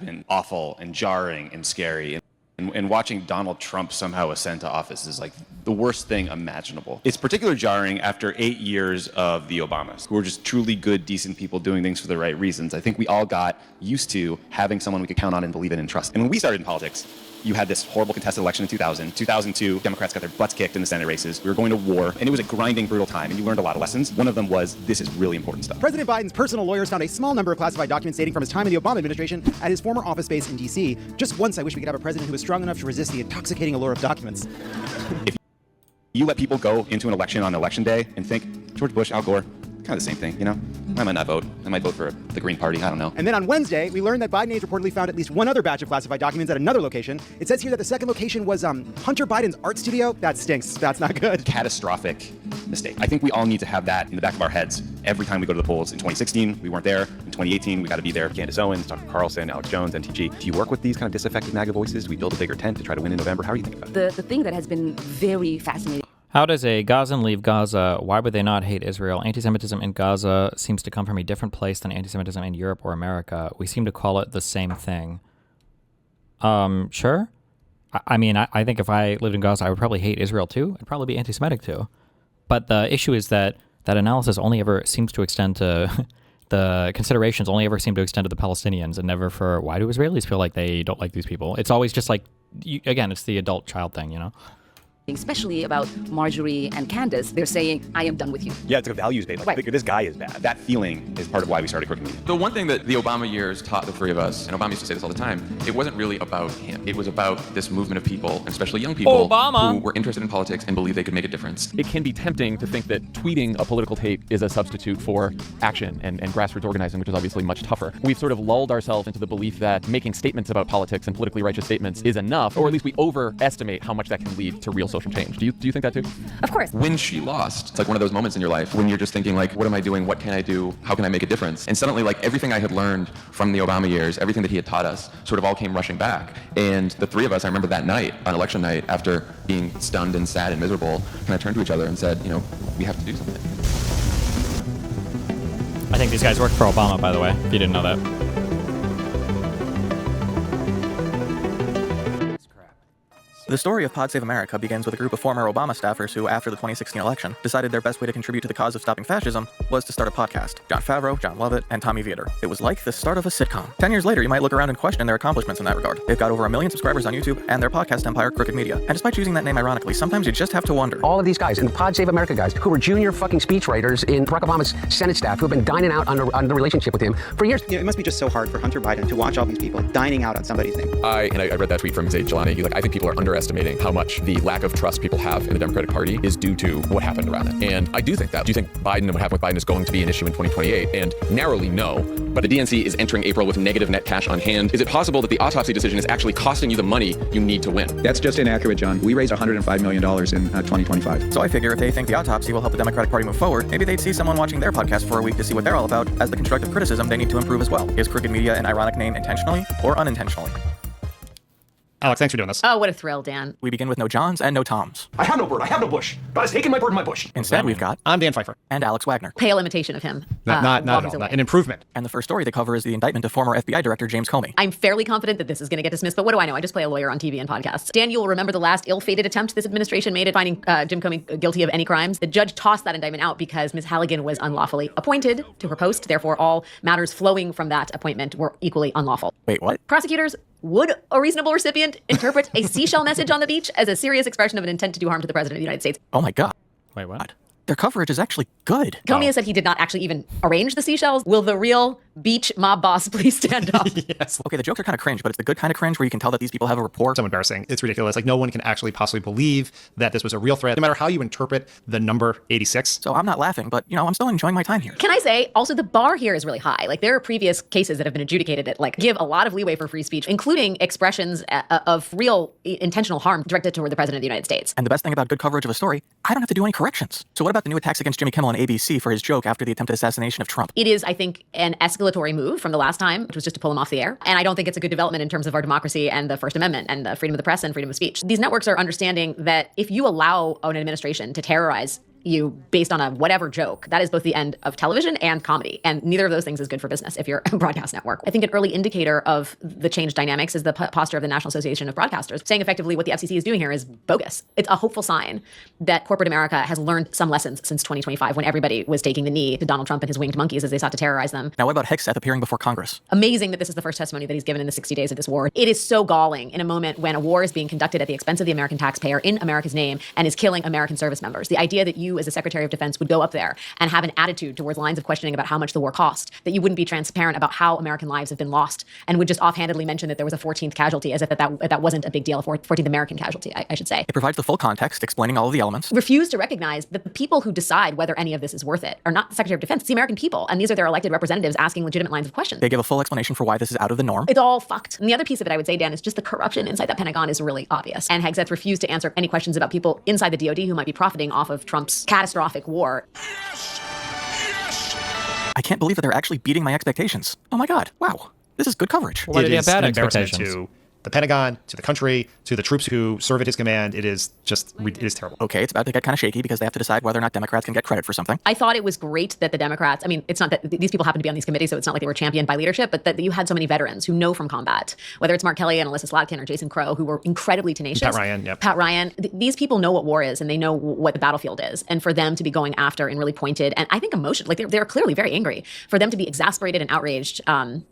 been awful and jarring and scary. And watching Donald Trump somehow ascend to office is like the worst thing imaginable. It's particularly jarring after 8 years of the Obamas, who were just truly good, decent people doing things for the right reasons. I think we all got used to having someone we could count on and believe in and trust. And when we started in politics, you had this horrible contested election in 2000. 2002, Democrats got their butts kicked in the Senate races. We were going to war, and it was a grinding, brutal time, and you learned a lot of lessons. One of them was, this is really important stuff. President Biden's personal lawyers found a small number of classified documents dating from his time in the Obama administration at his former office space in D.C. Just once I wish we could have a president who was strong enough to resist the intoxicating allure of documents. If you let people go into an election on election day and think, George Bush, Al Gore, kind of the same thing, you know? I might not vote. I might vote for the Green Party. I don't know. And then on Wednesday, we learned that Biden aides reportedly found at least one other batch of classified documents at another location. It says here that the second location was Hunter Biden's art studio. That stinks. That's not good. Catastrophic mistake. I think we all need to have that in the back of our heads every time we go to the polls. In 2016, we weren't there. In 2018, we got to be there. Candace Owens, Tucker Carlson, Alex Jones, NTG. Do you work with these kind of disaffected MAGA voices? Do we build a bigger tent to try to win in November? How do you think about it? The thing that has been very fascinating. How does a Gazan leave Gaza? Why would they not hate Israel? Anti-Semitism in Gaza seems to come from a different place than anti-Semitism in Europe or America. We seem to call it the same thing. Sure. I mean, I think if I lived in Gaza, I would probably hate Israel too. I'd probably be anti-Semitic too. But the issue is that that analysis only ever seems to extend to the considerations only ever seem to extend to the Palestinians and never for why do Israelis feel like they don't like these people. It's always just like, again, it's the adult child thing, you know? Especially about Marjorie and Candace, they're saying, I am done with you. Yeah, it's a values-based. Like, this guy is bad. That feeling is part of why we started Crooked Media. The one thing that the Obama years taught the three of us, and Obama used to say this all the time, it wasn't really about him. It was about this movement of people, and especially young people, who were interested in politics and believed they could make a difference. It can be tempting to think that tweeting a political tape is a substitute for action and grassroots organizing, which is obviously much tougher. We've sort of lulled ourselves into the belief that making statements about politics and politically righteous statements is enough, or at least we overestimate how much that can lead to real social change. Do you think that too? Of course. When she lost, it's like one of those moments in your life when you're just thinking like, what am I doing? What can I do? How can I make a difference? And suddenly like everything I had learned from the Obama years, everything that he had taught us sort of all came rushing back. And the three of us, I remember that night on election night after being stunned and sad and miserable, kind of turned to each other and said, you know, we have to do something. I think these guys worked for Obama, by the way, if you didn't know that. The story of PodSaveAmerica begins with a group of former Obama staffers who, after the 2016 election, decided their best way to contribute to the cause of stopping fascism was to start a podcast. Jon Favreau, John Lovett, and Tommy Vietor. It was like the start of a sitcom. 10 years later, you might look around and question their accomplishments in that regard. They've got over 1 million subscribers on YouTube, and their podcast empire, Crooked Media. And despite choosing that name ironically, sometimes you just have to wonder. All of these guys, and the Pod Save America guys, who were junior fucking speechwriters in Barack Obama's Senate staff, who have been dining out on the relationship with him for years. You know, it must be just so hard for Hunter Biden to watch all these people dining out on somebody's name. I read that tweet from his aide Jelani. He's like, I think people are underestimating how much the lack of trust people have in the Democratic Party is due to what happened around it. And I do think that. Do you think Biden and what happened with Biden is going to be an issue in 2028? And narrowly, no. But the DNC is entering April with negative net cash on hand. Is it possible that the autopsy decision is actually costing you the money you need to win? That's just inaccurate, John. We raised $105 million in 2025. So I figure if they think the autopsy will help the Democratic Party move forward, maybe they'd see someone watching their podcast for a week to see what they're all about as the constructive criticism they need to improve as well. Is Crooked Media an ironic name intentionally or unintentionally? Alex, thanks for doing this. Oh, what a thrill, Dan. We begin with no Johns and no Toms. I have no bird. I have no bush. God has taken my bird and my bush. Instead, we've got... I'm Dan Pfeiffer. And Alex Wagner. Pale imitation of him. Not at all. An improvement. And the first story they cover is the indictment of former FBI Director James Comey. I'm fairly confident that this is going to get dismissed, but what do I know? I just play a lawyer on TV and podcasts. Dan, you will remember the last ill-fated attempt this administration made at finding Jim Comey guilty of any crimes. The judge tossed that indictment out because Ms. Halligan was unlawfully appointed to her post. Therefore, all matters flowing from that appointment were equally unlawful. Wait, what? Prosecutors, would a reasonable recipient interpret a seashell message on the beach as a serious expression of an intent to do harm to the President of the United States? Oh my God. Wait, what? Their coverage is actually good. Comey has said he did not actually even arrange the seashells. Will the real beach mob boss please stand up? Yes. Okay, the jokes are kind of cringe, but it's the good kind of cringe where you can tell that these people have a rapport. So embarrassing. It's ridiculous. Like, no one can actually possibly believe that this was a real threat, no matter how you interpret the number 86. So I'm not laughing, but, you know, I'm still enjoying my time here. Can I say, also, the bar here is really high. Like, there are previous cases that have been adjudicated that, like, give a lot of leeway for free speech, including expressions of real intentional harm directed toward the President of the United States. And the best thing about good coverage of a story, I don't have to do any corrections. So what about the new attacks against Jimmy Kimmel on ABC for his joke after the attempted assassination of Trump? It is, I think, an escalatory move from the last time, which was just to pull him off the air. And I don't think it's a good development in terms of our democracy and the First Amendment and the freedom of the press and freedom of speech. These networks are understanding that if you allow an administration to terrorize you based on a whatever joke, that is both the end of television and comedy. And neither of those things is good for business if you're a broadcast network. I think an early indicator of the changed dynamics is the posture of the National Association of Broadcasters, saying effectively what the FCC is doing here is bogus. It's a hopeful sign that corporate America has learned some lessons since 2025 when everybody was taking the knee to Donald Trump and his winged monkeys as they sought to terrorize them. Now, what about Hegseth appearing before Congress? Amazing that this is the first testimony that he's given in the 60 days of this war. It is so galling in a moment when a war is being conducted at the expense of the American taxpayer in America's name and is killing American service members. The idea that you as a Secretary of Defense would go up there and have an attitude towards lines of questioning about how much the war cost, that you wouldn't be transparent about how American lives have been lost, and would just offhandedly mention that there was a 14th casualty as if that wasn't a big deal, a 14th American casualty, I should say. It provides the full context, explaining all of the elements. Refuse to recognize that the people who decide whether any of this is worth it are not the Secretary of Defense, it's the American people, and these are their elected representatives asking legitimate lines of questions. They give a full explanation for why this is out of the norm. It's all fucked. And the other piece of it, I would say, Dan, is just the corruption inside that Pentagon is really obvious. And Hegseth refused to answer any questions about people inside the DoD who might be profiting off of Trump's catastrophic war. I can't believe that they're actually beating my expectations. Oh my God. Wow. This is good coverage. Why did he have bad an embarrassment expectations? to the Pentagon, to the country, to the troops who serve at his command. It is terrible. Okay, it's about to get kind of shaky because they have to decide whether or not Democrats can get credit for something. I thought it was great that the Democrats, I mean, it's not that these people happen to be on these committees, so it's not like they were championed by leadership, but that you had so many veterans who know from combat, whether it's Mark Kelly and Alyssa Slotkin or Jason Crow, who were incredibly tenacious. Pat Ryan, yep. Pat Ryan. These people know what war is and they know what the battlefield is. And for them to be going after in really pointed, and I think emotion, like they're clearly very angry. For them to be exasperated and outraged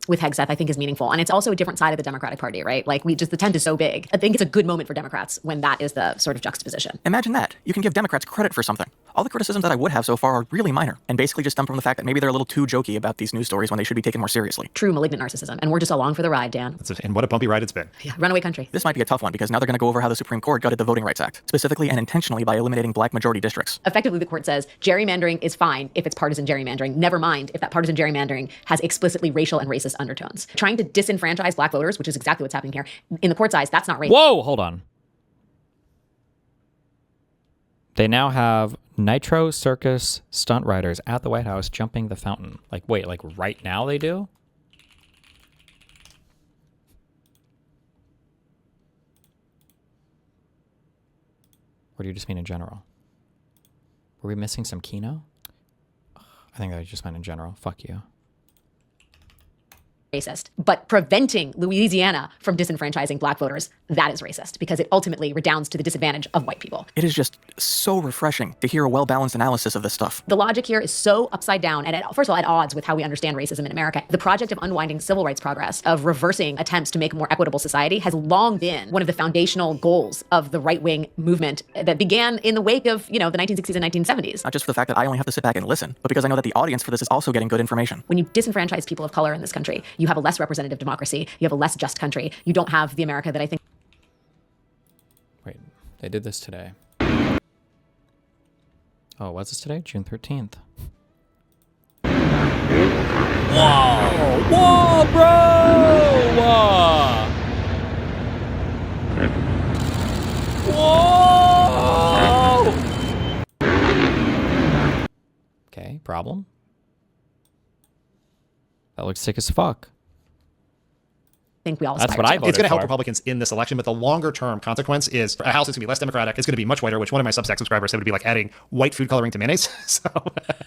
with Hegseth, I think is meaningful. And it's also a different side of the Democratic Party, right? Like the tent is so big. I think it's a good moment for Democrats when that is the sort of juxtaposition. Imagine that. You can give Democrats credit for something. All the criticisms that I would have so far are really minor and basically just stem from the fact that maybe they're a little too jokey about these news stories when they should be taken more seriously. True malignant narcissism. And we're just along for the ride, Dan. And what a bumpy ride it's been. Yeah, runaway country. This might be a tough one because now they're going to go over how the Supreme Court gutted the Voting Rights Act, specifically and intentionally by eliminating black majority districts. Effectively, the court says gerrymandering is fine if it's partisan gerrymandering. Never mind if that partisan gerrymandering has explicitly racial and racist undertones. Trying to disenfranchise black voters, which is exactly what's happening here, in the court's eyes, that's not racist. Whoa, hold on. They now have Nitro Circus stunt riders at the White House jumping the fountain. Like, wait, like right now they do? Or do you just mean in general? Were we missing some Kino? I think I just meant in general. Fuck you. Racist, but preventing Louisiana from disenfranchising black voters, that is racist because it ultimately redounds to the disadvantage of white people. It is just so refreshing to hear a well-balanced analysis of this stuff. The logic here is so upside down and first of all, at odds with how we understand racism in America. The project of unwinding civil rights progress, of reversing attempts to make a more equitable society has long been one of the foundational goals of the right-wing movement that began in the wake of, the 1960s and 1970s. Not just for the fact that I only have to sit back and listen, but because I know that the audience for this is also getting good information. When you disenfranchise people of color in this country, you have a less representative democracy. You have a less just country. You don't have the America that I think. Wait, they did this today. Oh, was this today? June 13th. Whoa! Whoa, bro! Whoa! Okay, problem. That looks sick as fuck. Think we all That's aspire what I to. voted It's going to help for. Republicans in this election, but the longer term consequence is a House is going to be less Democratic. It's going to be much whiter, which one of my Substack subscribers said would be like adding white food coloring to mayonnaise. So,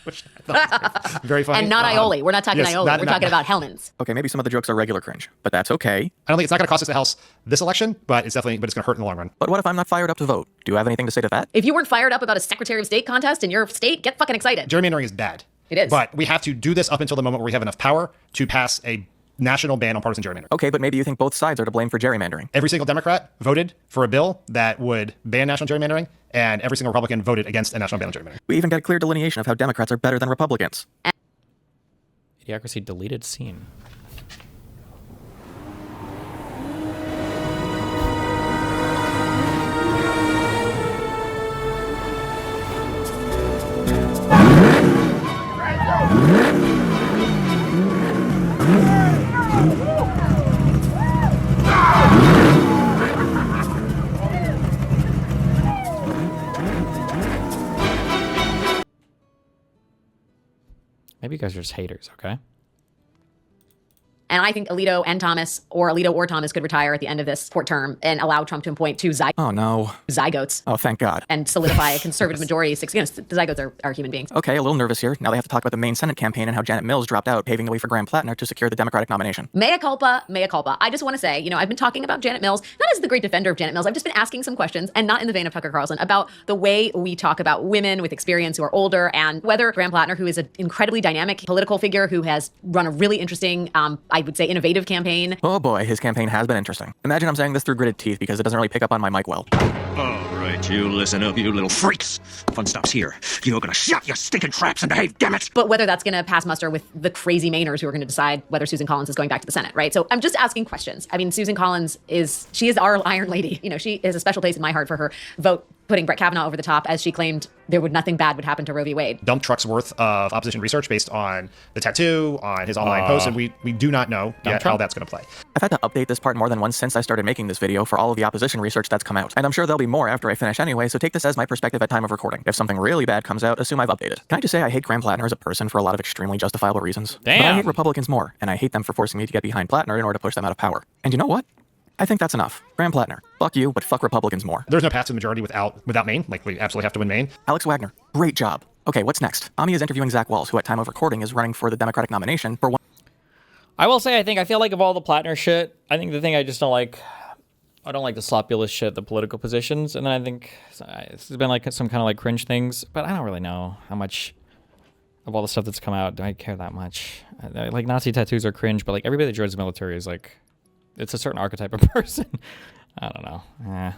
which I thought was very funny. And not aioli. We're not talking yes, aioli. We're talking about Hellman's. Okay, maybe some of the jokes are regular cringe, but that's okay. I don't think it's not going to cost us the House this election, but it's going to hurt in the long run. But what if I'm not fired up to vote? Do you have anything to say to that? If you weren't fired up about a Secretary of State contest in your state, get fucking excited. Gerrymandering is bad. It is. But we have to do this up until the moment where we have enough power to pass a national ban on partisan gerrymandering. Okay, but maybe you think both sides are to blame for gerrymandering. Every single Democrat voted for a bill that would ban national gerrymandering, and every single Republican voted against a national ban on gerrymandering. We even got a clear delineation of how Democrats are better than Republicans. Idiocracy deleted scene. Maybe you guys are just haters, okay? And I think Alito or Thomas could retire at the end of this court term and allow Trump to appoint two Oh, no. zygotes. Oh, thank God. And solidify a conservative majority. The zygotes are human beings. Okay, a little nervous here. Now they have to talk about the Maine Senate campaign and how Janet Mills dropped out, paving the way for Graham Plattner to secure the Democratic nomination. Mea culpa, mea culpa. I just want to say, I've been talking about Janet Mills, not as the great defender of Janet Mills. I've just been asking some questions, and not in the vein of Tucker Carlson, about the way we talk about women with experience who are older, and whether Graham Plattner, who is an incredibly dynamic political figure who has run a really interesting, I would say, innovative campaign. Oh boy, his campaign has been interesting. Imagine I'm saying this through gritted teeth because it doesn't really pick up on my mic well. All right, you listen up, you little freaks. Fun stops here. You're gonna shut your stinking traps and behave, damn it! But whether that's gonna pass muster with the crazy Mainers who are gonna decide whether Susan Collins is going back to the Senate, right? So I'm just asking questions. I mean, Susan Collins is our Iron Lady. She is a special place in my heart for her vote putting Brett Kavanaugh over the top, as she claimed nothing bad would happen to Roe v. Wade. Dump trucks worth of opposition research based on the tattoo, on his online posts, and we do not know yet how that's going to play. I've had to update this part more than once since I started making this video for all of the opposition research that's come out. And I'm sure there'll be more after I finish anyway, so take this as my perspective at time of recording. If something really bad comes out, assume I've updated. Can I just say I hate Graham Plattner as a person for a lot of extremely justifiable reasons? Damn. But I hate Republicans more, and I hate them for forcing me to get behind Plattner in order to push them out of power. And you know what? I think that's enough. Graham Plattner, fuck you, but fuck Republicans more. There's no path to the majority without Maine. We absolutely have to win Maine. Alex Wagner, great job. Okay, what's next? Ami is interviewing Zach Walz, who at time of recording is running for the Democratic nomination for one. I will say, I feel like of all the Plattner shit, I think the thing I just don't like, I don't like the sloppulous shit, the political positions, and then I think this has been like some kind of like cringe things, but I don't really know how much of all the stuff that's come out do I care that much. Like Nazi tattoos are cringe, but like everybody that joins the military is like, it's a certain archetype of person. I don't know.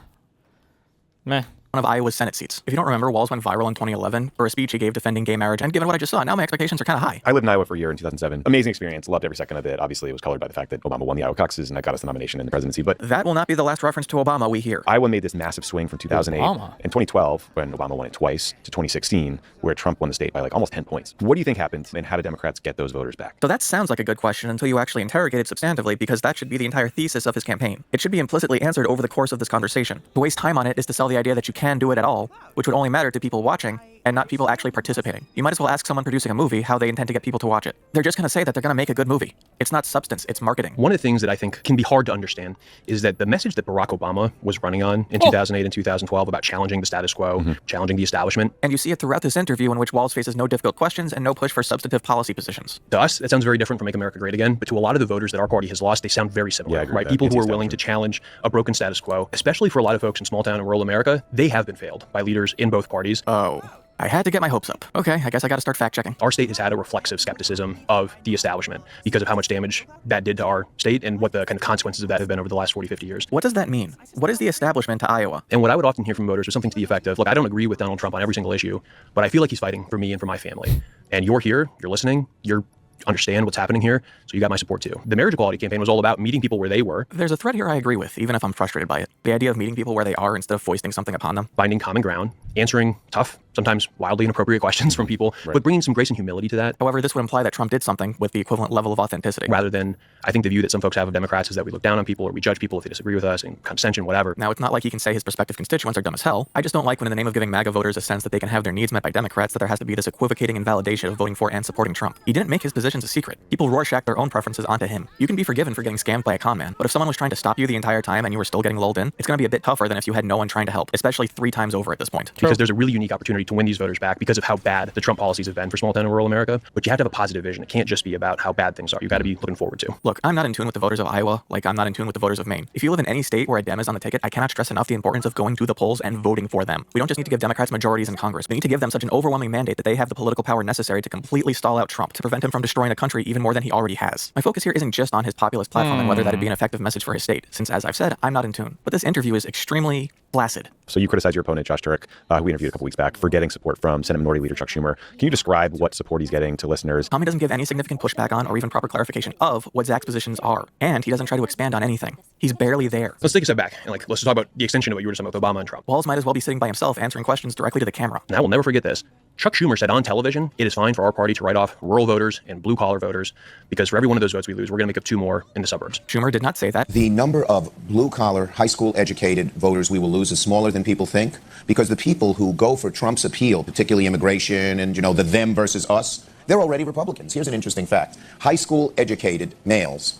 Meh. One of Iowa's Senate seats. If you don't remember, Walz went viral in 2011 for a speech he gave defending gay marriage, and given what I just saw, now my expectations are kind of high. I lived in Iowa for a year in 2007. Amazing experience. Loved every second of it. Obviously, it was colored by the fact that Obama won the Iowa caucuses, and that got us the nomination and the presidency. But that will not be the last reference to Obama we hear. Iowa made this massive swing from 2008 and 2012, when Obama won it twice, to 2016, where Trump won the state by like almost 10 points. What do you think happened, and how did Democrats get those voters back? So that sounds like a good question until you actually interrogate it substantively, because that should be the entire thesis of his campaign. It should be implicitly answered over the course of this conversation. To waste time on it is to sell the idea that you can do it at all, which would only matter to people watching and not people actually participating. You might as well ask someone producing a movie how they intend to get people to watch it. They're just going to say that they're going to make a good movie. It's not substance, it's marketing. One of the things that I think can be hard to understand is that the message that Barack Obama was running on in 2008 and 2012 about challenging the status quo, challenging the establishment. And you see it throughout this interview, in which Walz faces no difficult questions and no push for substantive policy positions. To us, that sounds very different from Make America Great Again, but to a lot of the voters that our party has lost, they sound very similar, right? People who are willing to challenge a broken status quo, especially for a lot of folks in small town and rural America, they have been failed by leaders in both parties. Oh. I had to get my hopes up. Okay, I guess I got to start fact-checking. Our state has had a reflexive skepticism of the establishment because of how much damage that did to our state and what the kind of consequences of that have been over the last 40, 50 years. What does that mean? What is the establishment to Iowa? And what I would often hear from voters was something to the effect of, look, I don't agree with Donald Trump on every single issue, but I feel like he's fighting for me and for my family. And you're here, you're listening, you're understand what's happening here, so you got my support too. The marriage equality campaign was all about meeting people where they were. There's a thread here I agree with, even if I'm frustrated by it. The idea of meeting people where they are instead of foisting something upon them. Finding common ground, answering tough, sometimes wildly inappropriate questions from people, but bringing some grace and humility to that. However, this would imply that Trump did something with the equivalent level of authenticity. Rather than, I think the view that some folks have of Democrats is that we look down on people or we judge people if they disagree with us and condescension, whatever. Now, it's not like he can say his prospective constituents are dumb as hell. I just don't like when in the name of giving MAGA voters a sense that they can have their needs met by Democrats, that there has to be this equivocating invalidation of voting for and supporting Trump. He didn't make his positions a secret. People Rorschach their own preferences onto him. You can be forgiven for getting scammed by a con man, but if someone was trying to stop you the entire time and you were still getting lulled in, it's going to be a bit tougher than if you had no one trying to help, especially 3 times over at this point. Because there's a really unique opportunity to win these voters back because of how bad the Trump policies have been for small town and rural America, but you have to have a positive vision. It can't just be about how bad things are. You've got to be looking forward to. Look, I'm not in tune with the voters of Iowa, like I'm not in tune with the voters of Maine. If you live in any state where a Dem is on the ticket, I cannot stress enough the importance of going to the polls and voting for them. We don't just need to give Democrats majorities in Congress. We need to give them such an overwhelming mandate that they have the political power necessary to completely stall out Trump, to prevent him from destroying the country even more than he already has. My focus here isn't just on his populist platform and whether that'd be an effective message for his state, since, as I've said, I'm not in tune. But this interview is extremely flaccid. So you criticize your opponent, Josh Turek, who we interviewed a couple weeks back, for getting support from Senate Minority Leader Chuck Schumer. Can you describe what support he's getting to listeners? Tommy doesn't give any significant pushback on or even proper clarification of what Zach's positions are, and he doesn't try to expand on anything. He's barely there. Let's take a step back and let's talk about the extension of what you were just talking about Obama and Trump. Walz might as well be sitting by himself answering questions directly to the camera. And I will never forget this. Chuck Schumer said on television, it is fine for our party to write off rural voters and blue-collar voters because for every one of those votes we lose, we're going to make up 2 more in the suburbs. Schumer did not say that. The number of blue-collar, high school-educated voters we will lose is smaller than people think because the people who go for Trump's appeal, particularly immigration and, the them versus us, they're already Republicans. Here's an interesting fact. High school-educated males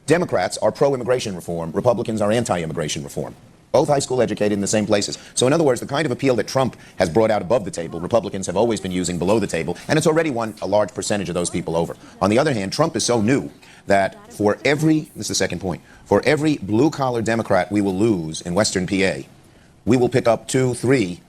Democrats are pro-immigration reform. Republicans are anti-immigration reform. Both high school educated in the same places. So in other words, the kind of appeal that Trump has brought out above the table, Republicans have always been using below the table, and it's already won a large percentage of those people over. On the other hand, Trump is so new that for every, this is the second point, for every blue-collar Democrat we will lose in Western PA, we will pick up 2, 3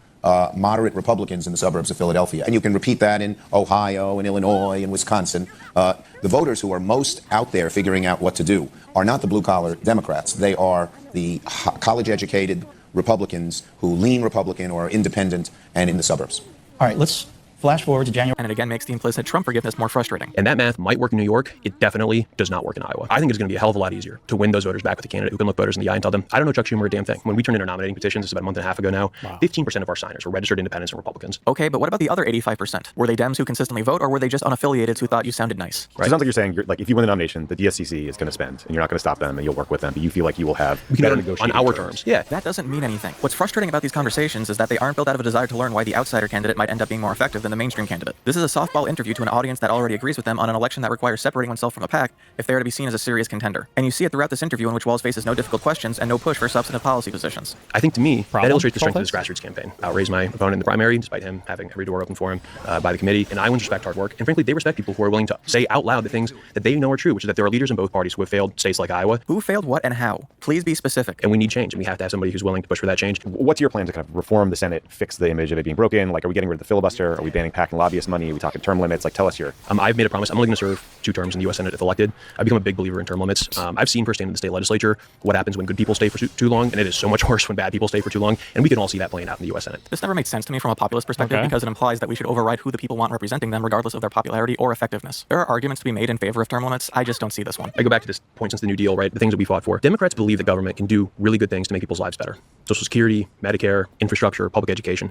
moderate Republicans in the suburbs of Philadelphia. And you can repeat that in Ohio and Illinois and Wisconsin. The voters who are most out there figuring out what to do are not the blue-collar Democrats. They are the college-educated Republicans who lean Republican or are independent and in the suburbs. All right, let's flash forward to January. And it again makes the implicit Trump forgiveness more frustrating. And that math might work in New York. It definitely does not work in Iowa. I think it's going to be a hell of a lot easier to win those voters back with a candidate who can look voters in the eye and tell them, I don't know Chuck Schumer a damn thing. When we turned in our nominating petitions, this is about a month and a half ago now, 15% of our signers were registered independents and Republicans. Okay, but what about the other 85%? Were they Dems who consistently vote, or were they just unaffiliated who thought you sounded nice? Right. So it sounds like you're saying, like, if you win the nomination, the DSCC is going to spend, and you're not going to stop them, and you'll work with them, but you feel like you will have better negotiating on our terms. Yeah, that doesn't mean anything. What's frustrating about these conversations is that they aren't built out of a desire to learn why the outsider candidate might end up being more effective than the mainstream candidate. This is a softball interview to an audience that already agrees with them on an election that requires separating oneself from a pack if they are to be seen as a serious contender. And you see it throughout this interview, in which Walz faces no difficult questions and no push for substantive policy positions. I think to me, that illustrates the strength of this grassroots campaign. Outraised my opponent in the primary, despite him having every door open for him by the committee. And Iowans respect hard work. And frankly, they respect people who are willing to say out loud the things that they know are true, which is that there are leaders in both parties who have failed states like Iowa. Who failed what and how? Please be specific. And we need change, and we have to have somebody who's willing to push for that change. What's your plan to kind of reform the Senate, fix the image of it being broken? Like, are we getting rid of the filibuster? Are we banning PAC and lobbyist money? Are we talking term limits? Like, tell us your... I've made a promise. I'm only going to serve 2 terms in the U.S. Senate if elected. I've become a big believer in term limits. I've seen firsthand in the state legislature what happens when good people stay for too long, and it is so much worse when bad people stay for too long, and we can all see that playing out in the U.S. Senate. This never made sense to me from a populist perspective because it implies that we should override who the people want representing them regardless of their popularity or effectiveness. There are arguments to be made in favor of term limits. I just don't see this one. I go back to this point since the New Deal, right? The things that we fought for. Democrats believe that government can do really good things to make people's lives better. Social Security, Medicare, infrastructure, public education.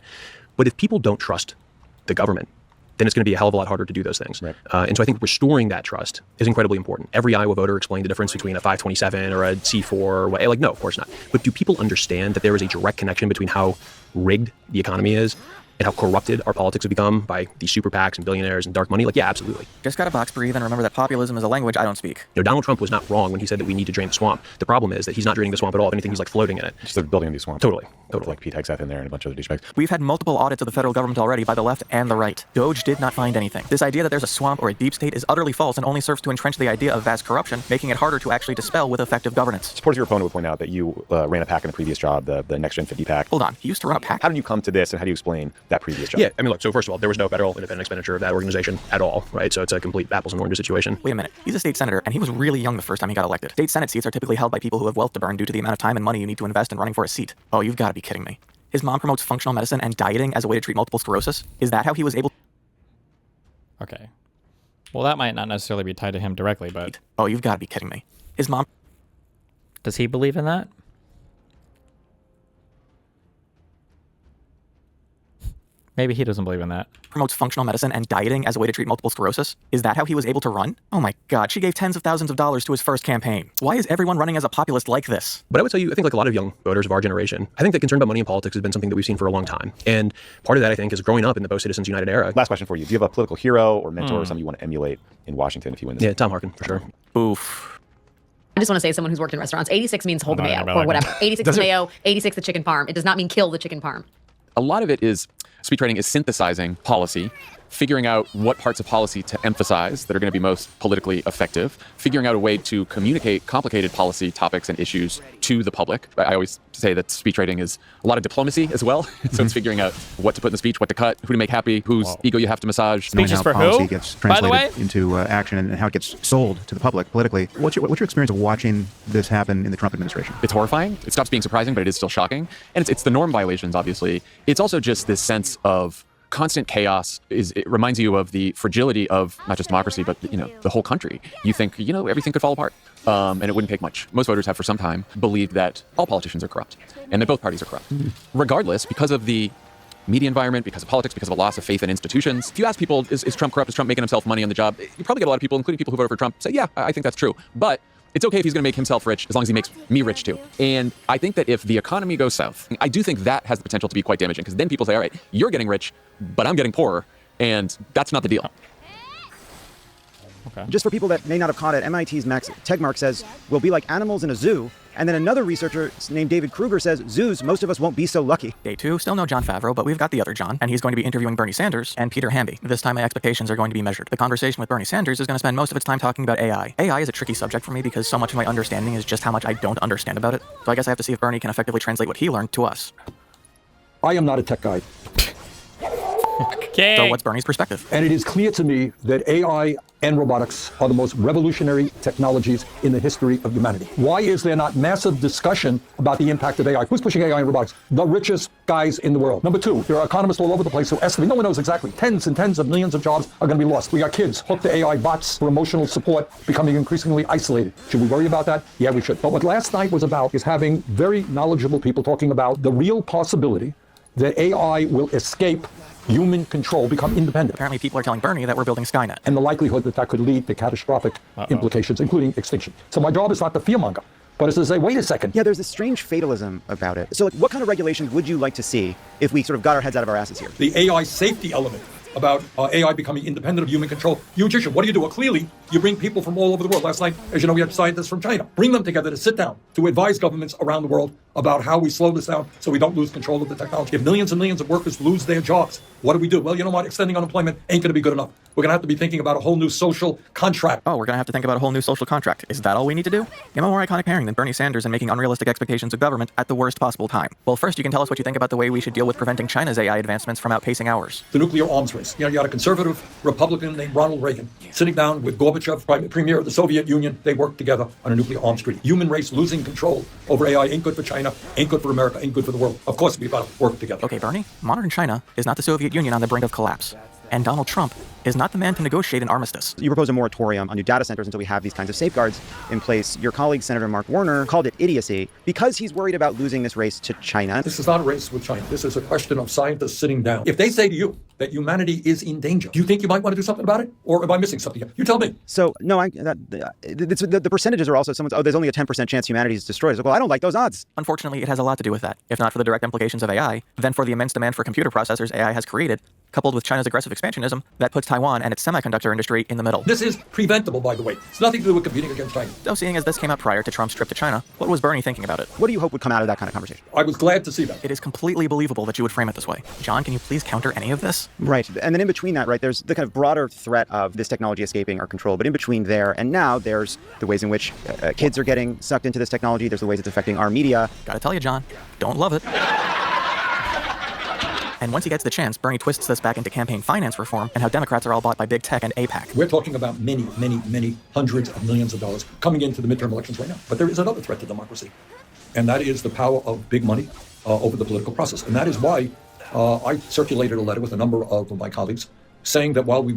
But if people don't trust the government, then it's going to be a hell of a lot harder to do those things. Right. And so I think restoring that trust is incredibly important. Every Iowa voter explained the difference between a 527 or a C4 or what. Like, no, of course not. But do people understand that there is a direct connection between how rigged the economy is and how corrupted our politics have become by these super PACs and billionaires and dark money? Like, yeah, absolutely. Just gotta box breathe and remember that populism is a language I don't speak. You know, Donald Trump was not wrong when he said that we need to drain the swamp. The problem is that he's not draining the swamp at all. If anything, he's like floating in it. Just building a new swamp. Totally. Like Pete Hegseth in there and a bunch of other douchebags. We've had multiple audits of the federal government already by the left and the right. Doge did not find anything. This idea that there's a swamp or a deep state is utterly false and only serves to entrench the idea of vast corruption, making it harder to actually dispel with effective governance. Supporters of your opponent would point out that you ran a PAC in a previous job, the Next Gen 50 PAC. Hold on, he used to run a PAC? How did you come to this, and how do you explain that previous job? Yeah, I mean, look, so first of all, there was no federal independent expenditure of that organization at all, right? So it's a complete apples and oranges situation. Wait a minute. He's a state senator, and he was really young the first time he got elected. State Senate seats are typically held by people who have wealth to burn due to the amount of time and money you need to invest in running for a seat. Oh, you've got to be kidding me. His mom promotes functional medicine and dieting as a way to treat multiple sclerosis? Is that how he was able... Okay. Well, that might not necessarily be tied to him directly, but... Oh, you've got to be kidding me. His mom... Does he believe in that? Maybe he doesn't believe in that. Promotes functional medicine and dieting as a way to treat multiple sclerosis? Is that how he was able to run? Oh my God, she gave tens of thousands of dollars to his first campaign. Why is everyone running as a populist like this? But I would tell you, I think like a lot of young voters of our generation, I think that concern about money in politics has been something that we've seen for a long time. And part of that, I think, is growing up in the Both Citizens United era. Last question for you. Do you have a political hero or mentor or something you want to emulate in Washington if you win this? Yeah, Tom Harkin, for sure. Oof. I just want to say someone who's worked in restaurants. 86 means hold the mayo or whatever. 86 the mayo, 86 the chicken parm. It does not mean kill the chicken parm. A lot of it is, speed trading is synthesizing policy, figuring out what parts of policy to emphasize that are going to be most politically effective, figuring out a way to communicate complicated policy topics and issues to the public. I always say that speech writing is a lot of diplomacy as well. So it's figuring out what to put in the speech, what to cut, who to make happy, whose ego you have to massage. Speeches for policy gets translated into action and how it gets sold to the public politically. What's your experience of watching this happen in the Trump administration? It's horrifying. It stops being surprising, but it is still shocking. And it's the norm violations, obviously. It's also just this sense of constant chaos. It reminds you of the fragility of not just democracy, but the whole country. You think everything could fall apart, and it wouldn't take much. Most voters have for some time believed that all politicians are corrupt, and that both parties are corrupt. Regardless, because of the media environment, because of politics, because of a loss of faith in institutions. If you ask people, is Trump corrupt? Is Trump making himself money on the job? You probably get a lot of people, including people who voted for Trump, say, yeah, I think that's true. But it's okay if he's going to make himself rich as long as he makes me rich too. And I think that if the economy goes south, I do think that has the potential to be quite damaging, because then people say, all right, you're getting rich, but I'm getting poorer, and that's not the deal. Okay. Just for people that may not have caught it, MIT's Max Tegmark says we'll be like animals in a zoo. And then another researcher named David Kruger says, zoos, most of us won't be so lucky. Day 2, still no Jon Favreau, but we've got the other John, and he's going to be interviewing Bernie Sanders and Peter Hamby. This time my expectations are going to be measured. The conversation with Bernie Sanders is going to spend most of its time talking about AI. AI is a tricky subject for me because so much of my understanding is just how much I don't understand about it. So I guess I have to see if Bernie can effectively translate what he learned to us. I am not a tech guy. Okay. So what's Bernie's perspective? And it is clear to me that AI and robotics are the most revolutionary technologies in the history of humanity. Why is there not massive discussion about the impact of AI? Who's pushing AI and robotics? The richest guys in the world. Number 2, there are economists all over the place who estimate, no one knows exactly, tens and tens of millions of jobs are going to be lost. We got kids hooked to AI bots for emotional support, becoming increasingly isolated. Should we worry about that? Yeah, we should. But what last night was about is having very knowledgeable people talking about the real possibility that AI will escape human control, become independent. Apparently people are telling Bernie that we're building Skynet. And the likelihood that that could lead to catastrophic implications, including extinction. So my job is not to fearmonger, but it's to say, wait a second. Yeah, there's this strange fatalism about it. So like, what kind of regulations would you like to see if we sort of got our heads out of our asses here? The AI safety element about AI becoming independent of human control. You magician, what do you do? Well, clearly, you bring people from all over the world. Last night, as you know, we had scientists from China. Bring them together to sit down, to advise governments around the world about how we slow this down so we don't lose control of the technology. If millions and millions of workers lose their jobs, what do we do? Well, you know what? Extending unemployment ain't going to be good enough. We're going to have to be thinking about a whole new social contract. Oh, we're going to have to think about a whole new social contract. Is that all we need to do? Am I more iconic pairing than Bernie Sanders and making unrealistic expectations of government at the worst possible time? Well, first, you can tell us what you think about the way we should deal with preventing China's AI advancements from outpacing ours. The nuclear arms race. You know, you had a conservative Republican named Ronald Reagan sitting down with Gorbachev, premier of the Soviet Union. They worked together on a nuclear arms treaty. Human race losing control over AI ain't good for China, ain't good for America, ain't good for the world. Of course, we've got to work together. Okay, Bernie, modern China is not the Soviet Union on the brink of collapse. And Donald Trump is not the man to negotiate an armistice. You propose a moratorium on new data centers until we have these kinds of safeguards in place. Your colleague, Senator Mark Warner, called it idiocy because he's worried about losing this race to China. This is not a race with China. This is a question of scientists sitting down. If they say to you that humanity is in danger, do you think you might want to do something about it? Or am I missing something here? You tell me. So, no, the percentages are also there's only a 10% chance humanity is destroyed. It's like, well, I don't like those odds. Unfortunately, it has a lot to do with that. If not for the direct implications of AI, then for the immense demand for computer processors AI has created, coupled with China's aggressive expansionism, that puts Taiwan and its semiconductor industry in the middle. This is preventable, by the way. It's nothing to do with competing against China. So seeing as this came out prior to Trump's trip to China, what was Bernie thinking about it? What do you hope would come out of that kind of conversation? I was glad to see that. It is completely believable that you would frame it this way. John, can you please counter any of this? Right. And then in between that, right, there's the kind of broader threat of this technology escaping our control. But in between there and now, there's the ways in which kids are getting sucked into this technology. There's the ways it's affecting our media. Gotta tell you, John, don't love it. And once he gets the chance, Bernie twists this back into campaign finance reform and how Democrats are all bought by big tech and AIPAC. We're talking about many, many, many hundreds of millions of dollars coming into the midterm elections right now. But there is another threat to democracy, and that is the power of big money over the political process. And that is why I circulated a letter with a number of my colleagues saying that while we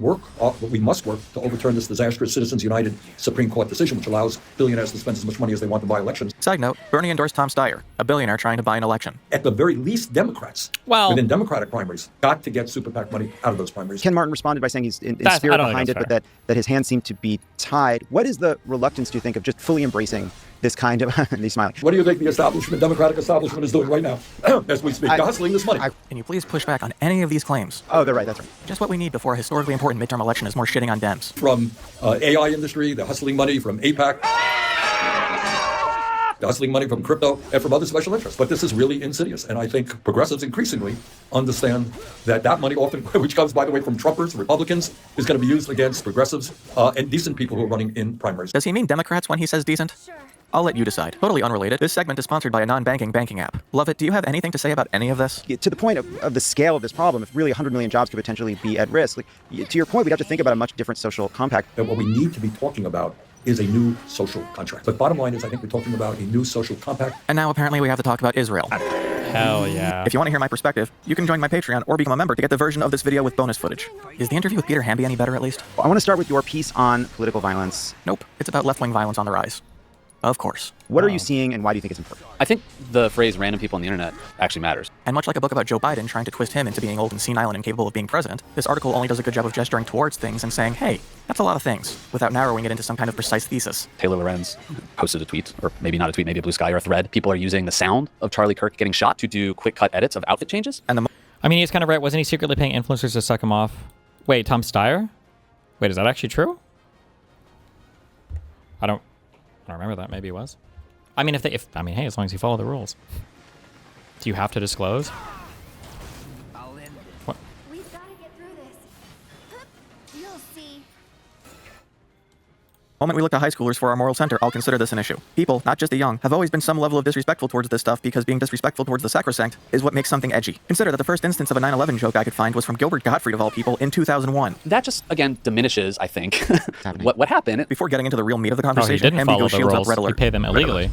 must work to overturn this disastrous Citizens United Supreme Court decision, which allows billionaires to spend as much money as they want to buy elections. Side note, Bernie endorsed Tom Steyer, a billionaire trying to buy an election. At the very least, Democrats within Democratic primaries got to get super PAC money out of those primaries. Ken Martin responded by saying he's in spirit behind it, but that his hands seem to be tied. What is the reluctance, do you think, of just fully embracing this kind of, and he's smiling. What do you think the establishment, Democratic establishment, is doing right now as we speak? They're hustling this money. Can you please push back on any of these claims? Oh, they're right. That's right. Just what we need before a historically important midterm election is more shitting on Dems. From AI industry, they're hustling money from AIPAC. They're hustling money from crypto and from other special interests. But this is really insidious. And I think progressives increasingly understand that that money often, which comes, by the way, from Trumpers, Republicans, is going to be used against progressives and decent people who are running in primaries. Does he mean Democrats when he says decent? Sure. I'll let you decide. Totally unrelated. This segment is sponsored by a non-banking banking app. Love it. Do you have anything to say about any of this? To the point of the scale of this problem, if really 100 million jobs could potentially be at risk, to your point, we'd have to think about a much different social compact. And what we need to be talking about is a new social contract. But bottom line is, I think we're talking about a new social compact. And now apparently we have to talk about Israel. Hell yeah. If you want to hear my perspective, you can join my Patreon or become a member to get the version of this video with bonus footage. Is the interview with Peter Hamby any better at least? I want to start with your piece on political violence. Nope. It's about left-wing violence on the rise. Of course. What are you seeing and why do you think it's important? I think the phrase random people on the internet actually matters. And much like a book about Joe Biden trying to twist him into being old and senile and incapable of being president, this article only does a good job of gesturing towards things and saying, hey, that's a lot of things, without narrowing it into some kind of precise thesis. Taylor Lorenz posted a tweet, or maybe not a tweet, maybe a blue sky or a thread. People are using the sound of Charlie Kirk getting shot to do quick cut edits of outfit changes. And I mean, he's kind of right. Wasn't he secretly paying influencers to suck him off? Wait, Tom Steyer? Wait, is that actually true? I don't remember that. Maybe it was. I mean, hey, as long as you follow the rules. Do you have to disclose? What? We've got to get through this. You'll see. The moment we look to high schoolers for our moral center, I'll consider this an issue. People, not just the young, have always been some level of disrespectful towards this stuff because being disrespectful towards the sacrosanct is what makes something edgy. Consider that the first instance of a 9/11 joke I could find was from Gilbert Gottfried, of all people, in 2001. That just, again, diminishes, I think, what happened. Before getting into the real meat of the Oh, he conversation, didn't Hamby follow goes the shields up rules. Red Alert. He paid them illegally.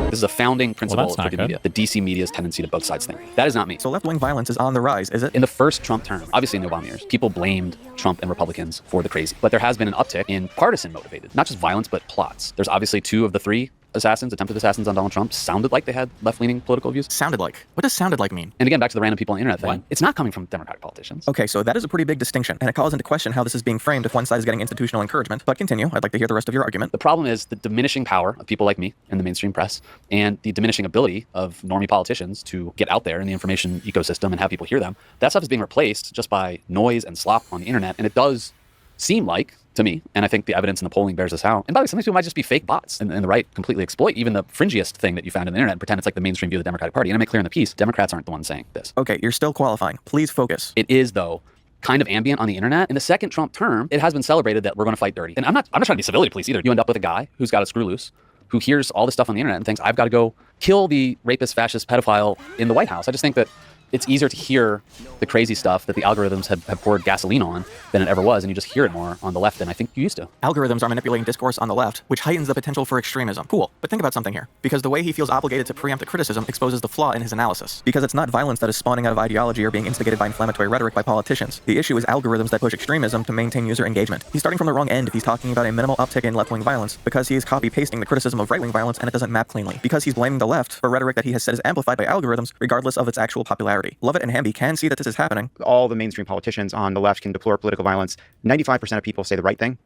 This is a founding principle that's of not free good. media, the DC media's tendency to both sides think. That is not me. So left-wing violence is on the rise, is it? In the first Trump term, obviously in the Obama years, people blamed Trump and Republicans for the crazy. But there has been an uptick in partisan motivated, not just violence, but plots. There's obviously 2 of the 3 attempted assassins on Donald Trump sounded like they had left-leaning political views. Sounded like? What does sounded like mean? And again, back to the random people on the internet thing, it's not coming from Democratic politicians. Okay, so that is a pretty big distinction, and it calls into question how this is being framed if one side is getting institutional encouragement. But continue, I'd like to hear the rest of your argument. The problem is the diminishing power of people like me in the mainstream press and the diminishing ability of normie politicians to get out there in the information ecosystem and have people hear them. That stuff is being replaced just by noise and slop on the internet, and it does seem like, to me, and I think the evidence in the polling bears this out, and by the way, some of these people might just be fake bots, and the right completely exploit even the fringiest thing that you found on the internet and pretend it's like the mainstream view of the Democratic Party. And I make clear in the piece, Democrats aren't the ones saying this. Okay, you're still qualifying. Please focus. It is, though, kind of ambient on the internet. In the second Trump term, it has been celebrated that we're going to fight dirty. And I'm not trying to be civility police either. You end up with a guy who's got a screw loose, who hears all this stuff on the internet and thinks, I've got to go kill the rapist, fascist, pedophile in the White House. I just think that it's easier to hear the crazy stuff that the algorithms have poured gasoline on than it ever was, and you just hear it more on the left than I think you used to. Algorithms are manipulating discourse on the left, which heightens the potential for extremism. Cool, but think about something here. Because the way he feels obligated to preempt the criticism exposes the flaw in his analysis. Because it's not violence that is spawning out of ideology or being instigated by inflammatory rhetoric by politicians. The issue is algorithms that push extremism to maintain user engagement. He's starting from the wrong end if he's talking about a minimal uptick in left-wing violence, because he is copy-pasting the criticism of right-wing violence and it doesn't map cleanly. Because he's blaming the left for rhetoric that he has said is amplified by algorithms, regardless of its actual popularity. Lovett and Hamby can see that this is happening. All the mainstream politicians on the left can deplore political violence. 95% of people say the right thing.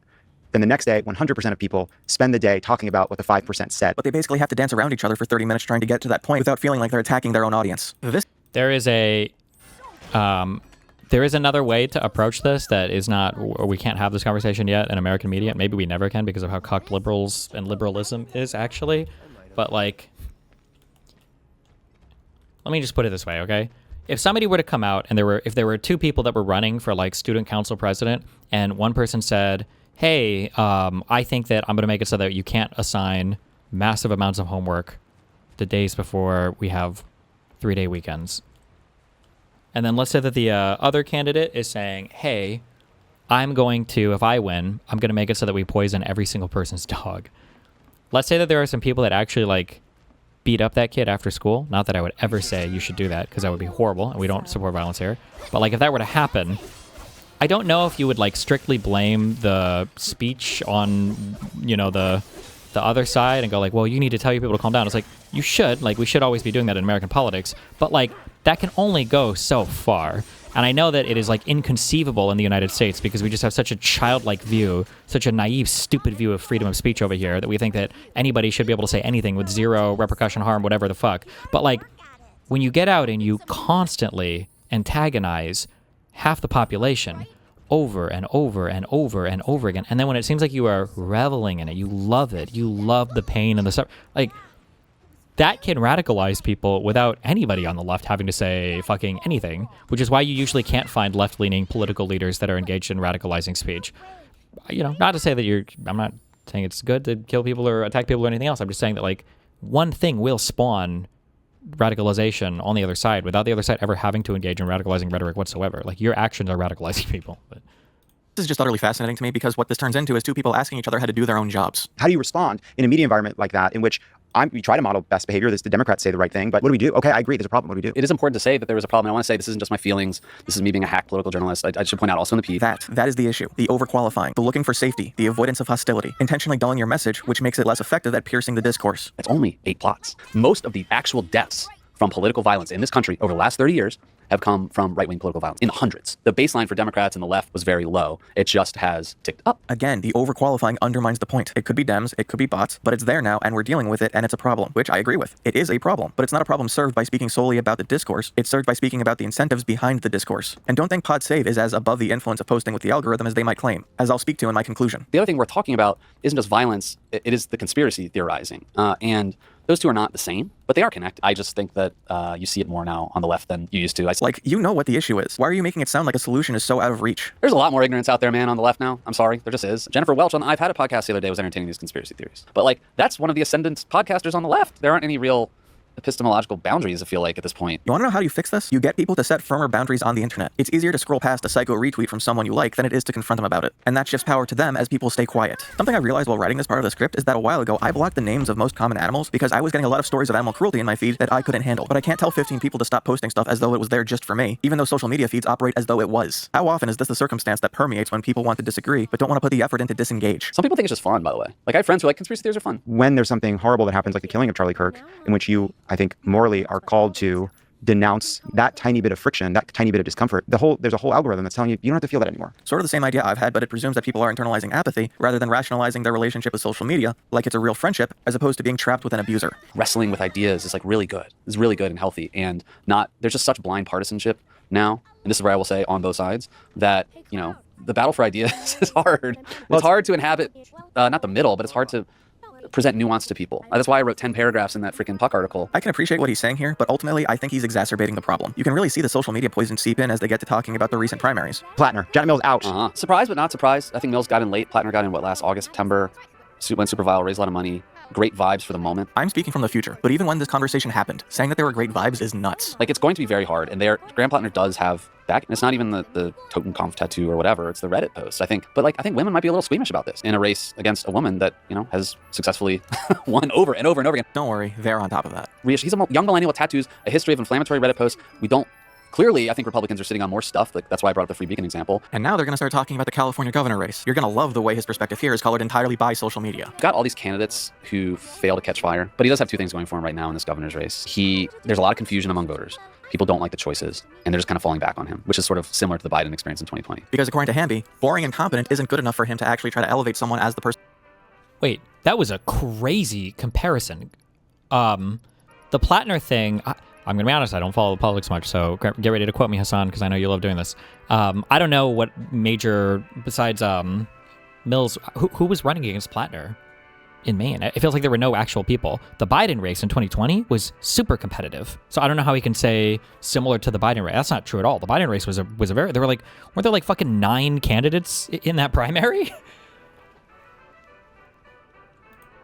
Then the next day, 100% of people spend the day talking about what the 5% said. But they basically have to dance around each other for 30 minutes trying to get to that point without feeling like they're attacking their own audience. There is another way to approach this that is not, or we can't have this conversation yet in American media. Maybe we never can because of how cucked liberals and liberalism is actually. But like, let me just put it this way, okay? If somebody were to come out and if there were 2 people that were running for like student council president, and one person said, hey, I think that I'm going to make it so that you can't assign massive amounts of homework the days before we have 3-day weekends. And then let's say that the other candidate is saying, hey, I'm going to, if I win, I'm going to make it so that we poison every single person's dog. Let's say that there are some people that actually like beat up that kid after school. Not that I would ever say you should do that, because that would be horrible, and we don't support violence here. But like, if that were to happen, I don't know if you would like strictly blame the speech on, you know, the other side and go like, well, you need to tell your people to calm down. It's like, you should, like, we should always be doing that in American politics, but like, that can only go so far. And I know that it is like inconceivable in the United States because we just have such a childlike view, such a naive, stupid view of freedom of speech over here that we think that anybody should be able to say anything with zero repercussion, harm, whatever the fuck. But like, when you get out and you constantly antagonize half the population over and over and over and over again, and then when it seems like you are reveling in it, you love the pain and the suffering, like, that can radicalize people without anybody on the left having to say fucking anything, which is why you usually can't find left-leaning political leaders that are engaged in radicalizing speech. You know, not to say that I'm not saying it's good to kill people or attack people or anything else. I'm just saying that, like, one thing will spawn radicalization on the other side without the other side ever having to engage in radicalizing rhetoric whatsoever. Like, your actions are radicalizing people. But this is just utterly fascinating to me because what this turns into is 2 people asking each other how to do their own jobs. How do you respond in a media environment like that in which we try to model best behavior? The Democrats say the right thing, but what do we do? Okay, I agree, there's a problem. What do we do? It is important to say that there was a problem. I want to say this isn't just my feelings. This is me being a hack political journalist. I should point out also in the piece. That is the issue. The overqualifying, the looking for safety, the avoidance of hostility, intentionally dulling your message, which makes it less effective at piercing the discourse. It's only 8 plots. Most of the actual deaths from political violence in this country over the last 30 years have come from right-wing political violence in the hundreds. The baseline for Democrats and the left was very low. It just has ticked up. Again, the overqualifying undermines the point. It could be Dems, it could be bots, but it's there now and we're dealing with it and it's a problem, which I agree with. It is a problem, but it's not a problem served by speaking solely about the discourse. It's served by speaking about the incentives behind the discourse. And don't think PodSave is as above the influence of posting with the algorithm as they might claim, as I'll speak to in my conclusion. The other thing we're talking about isn't just violence, it is the conspiracy theorizing. And those two are not the same, but they are connected. I just think that you see it more now on the left than you used to. Like, you know what the issue is. Why are you making it sound like a solution is so out of reach? There's a lot more ignorance out there, man, on the left now. I'm sorry, there just is. Jennifer Welch on I've Had a Podcast the other day was entertaining these conspiracy theories. But like, that's one of the ascendant podcasters on the left. There aren't any real epistemological boundaries, I feel like, at this point. You want to know how you fix this? You get people to set firmer boundaries on the internet. It's easier to scroll past a psycho retweet from someone you like than it is to confront them about it. And that shifts power to them as people stay quiet. Something I realized while writing this part of the script is that a while ago, I blocked the names of most common animals because I was getting a lot of stories of animal cruelty in my feed that I couldn't handle. But I can't tell 15 people to stop posting stuff as though it was there just for me, even though social media feeds operate as though it was. How often is this the circumstance that permeates when people want to disagree, but don't want to put the effort in to disengage? Some people think it's just fun, by the way. Like, I have friends who are like, conspiracy theories are fun. When there's something horrible that happens, like the killing of Charlie Kirk, in which you, I think, morally are called to denounce that tiny bit of friction, that tiny bit of discomfort, there's a whole algorithm that's telling you don't have to feel that anymore. Sort of the same idea I've had, but it presumes that people are internalizing apathy rather than rationalizing their relationship with social media like it's a real friendship as opposed to being trapped with an abuser. Wrestling with ideas is like really good. It's really good and healthy, and there's just such blind partisanship now, and this is where I will say on both sides that, you know, the battle for ideas is hard. It's hard to inhabit, not the middle, but it's hard to present nuance to people. That's why I wrote 10 paragraphs in that freaking Puck article. I can appreciate what he's saying here, but ultimately I think he's exacerbating the problem. You can really see the social media poison seep in as they get to talking about the recent primaries. Plattner, Janet Mills out. Surprised but not surprised. I think Mills got in late. Plattner got in last August, September. Went super viral, raised a lot of money. Great vibes for the moment. I'm speaking from the future, but even when this conversation happened, saying that there were great vibes is nuts. Like, it's going to be very hard, and Graham Plattner does have back, and it's not even the Totenkopf tattoo or whatever, it's the Reddit post, I think. But like, I think women might be a little squeamish about this in a race against a woman that, you know, has successfully won over and over and over again. Don't worry, they're on top of that. He's a young millennial with tattoos, a history of inflammatory Reddit posts. Clearly, I think Republicans are sitting on more stuff. Like, that's why I brought up the Free Beacon example. And now they're going to start talking about the California governor race. You're going to love the way his perspective here is colored entirely by social media. We've got all these candidates who fail to catch fire, but he does have two things going for him right now in this governor's race. There's a lot of confusion among voters. People don't like the choices, and they're just kind of falling back on him, which is sort of similar to the Biden experience in 2020. Because according to Hamby, boring and competent isn't good enough for him to actually try to elevate someone as the person. Wait, that was a crazy comparison. The Plattner thing, I'm going to be honest, I don't follow politics much, so get ready to quote me, Hassan, because I know you love doing this. I don't know what major, besides Mills, who was running against Plattner in Maine? It feels like there were no actual people. The Biden race in 2020 was super competitive, so I don't know how he can say similar to the Biden race. That's not true at all. The Biden race was a very, weren't there like fucking 9 candidates in that primary?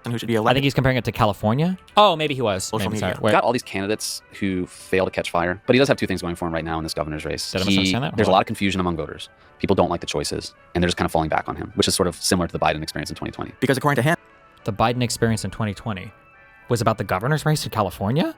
Who should be elected. I think he's comparing it to California. Oh, maybe he was. Social media. We've got all these candidates who fail to catch fire, but he does have two things going for him right now in this governor's race. Did I misunderstand that? There's a lot of confusion among voters. People don't like the choices, and they're just kind of falling back on him, which is sort of similar to the Biden experience in 2020. Because according to him, the Biden experience in 2020 was about the governor's race in California?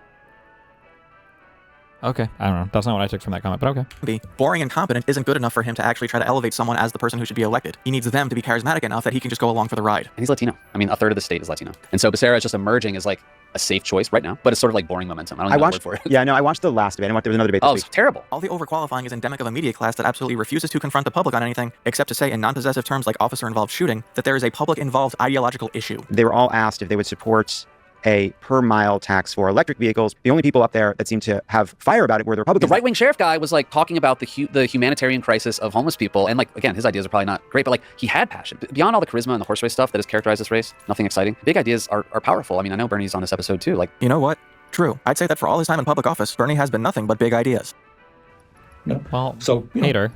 Okay, I don't know. That's not what I took from that comment, but okay. Boring and competent isn't good enough for him to actually try to elevate someone as the person who should be elected. He needs them to be charismatic enough that he can just go along for the ride. And he's Latino. I mean, a third of the state is Latino. And so Becerra is just emerging as like a safe choice right now, but it's sort of like boring momentum. I don't know the word for it. Yeah, no, I watched the last debate. There was another debate this week. It's terrible. All the overqualifying is endemic of a media class that absolutely refuses to confront the public on anything, except to say in non-possessive terms like officer-involved shooting, that there is a public-involved ideological issue. They were all asked if they would support a per-mile tax for electric vehicles. The only people up there that seemed to have fire about it were the Republicans. The right-wing sheriff guy was like talking about the humanitarian crisis of homeless people, and like, again, his ideas are probably not great, but like, he had passion. Beyond all the charisma and the horse race stuff that has characterized this race, nothing exciting. Big ideas are powerful. I mean, I know Bernie's on this episode too. Like, you know what? True. I'd say that for all his time in public office, Bernie has been nothing but big ideas. No. Well, so hater.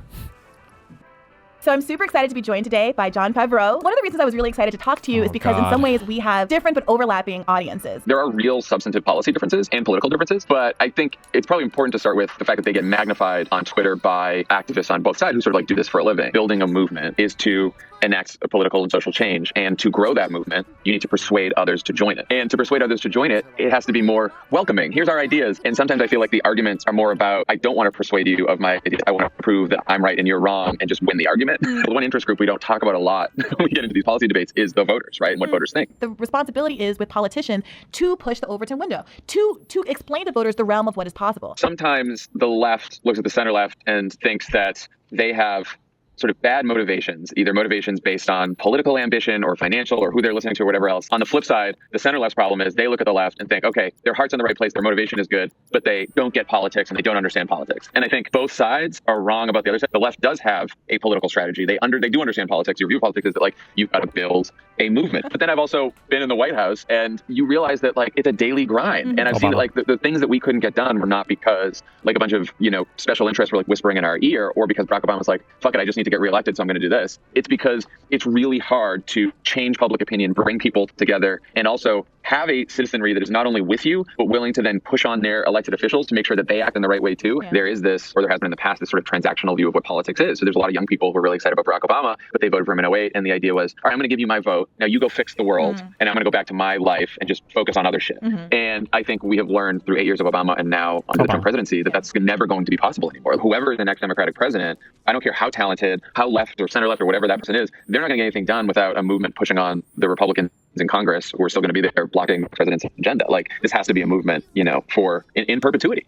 So I'm super excited to be joined today by John Favreau. One of the reasons I was really excited to talk to you is because in some ways we have different but overlapping audiences. There are real substantive policy differences and political differences, but I think it's probably important to start with the fact that they get magnified on Twitter by activists on both sides who sort of like do this for a living. Building a movement is to enacts a political and social change. And to grow that movement, you need to persuade others to join it. And to persuade others to join it, it has to be more welcoming. Here's our ideas. And sometimes I feel like the arguments are more about, I don't want to persuade you of my ideas. I want to prove that I'm right and you're wrong and just win the argument. The one interest group we don't talk about a lot when we get into these policy debates is the voters, right? And what voters think. The responsibility is with politicians to push the Overton window, to explain to voters the realm of what is possible. Sometimes the left looks at the center left and thinks that they have sort of bad motivations, either motivations based on political ambition or financial or who they're listening to or whatever else. On the flip side, the center left's problem is they look at the left and think, okay, their heart's in the right place, their motivation is good, but they don't get politics and they don't understand politics. And I think both sides are wrong about the other side. The left does have a political strategy. They do understand politics. Your view of politics is that like you've got to build a movement. But then I've also been in the White House and you realize that like it's a daily grind. And I've seen like the things that we couldn't get done were not because like a bunch of, special interests were like whispering in our ear or because Barack Obama was like, fuck it, I just need to get reelected, so I'm going to do this. It's because it's really hard to change public opinion, bring people together, and also have a citizenry that is not only with you, but willing to then push on their elected officials to make sure that they act in the right way too. Yeah. There is this, or there has been in the past, this sort of transactional view of what politics is. So there's a lot of young people who are really excited about Barack Obama, but they voted for him in 2008. And the idea was, all right, I'm going to give you my vote. Now you go fix the world. And I'm going to go back to my life and just focus on other shit. And I think we have learned through 8 years of Obama and now under the Trump presidency that that's never going to be possible anymore. Whoever is the next Democratic president, I don't care how talented, how left or center left or whatever that person is, they're not going to get anything done without a movement pushing on the Republicans in Congress who are still going to be there blocking the president's agenda. Like this has to be a movement, for in perpetuity.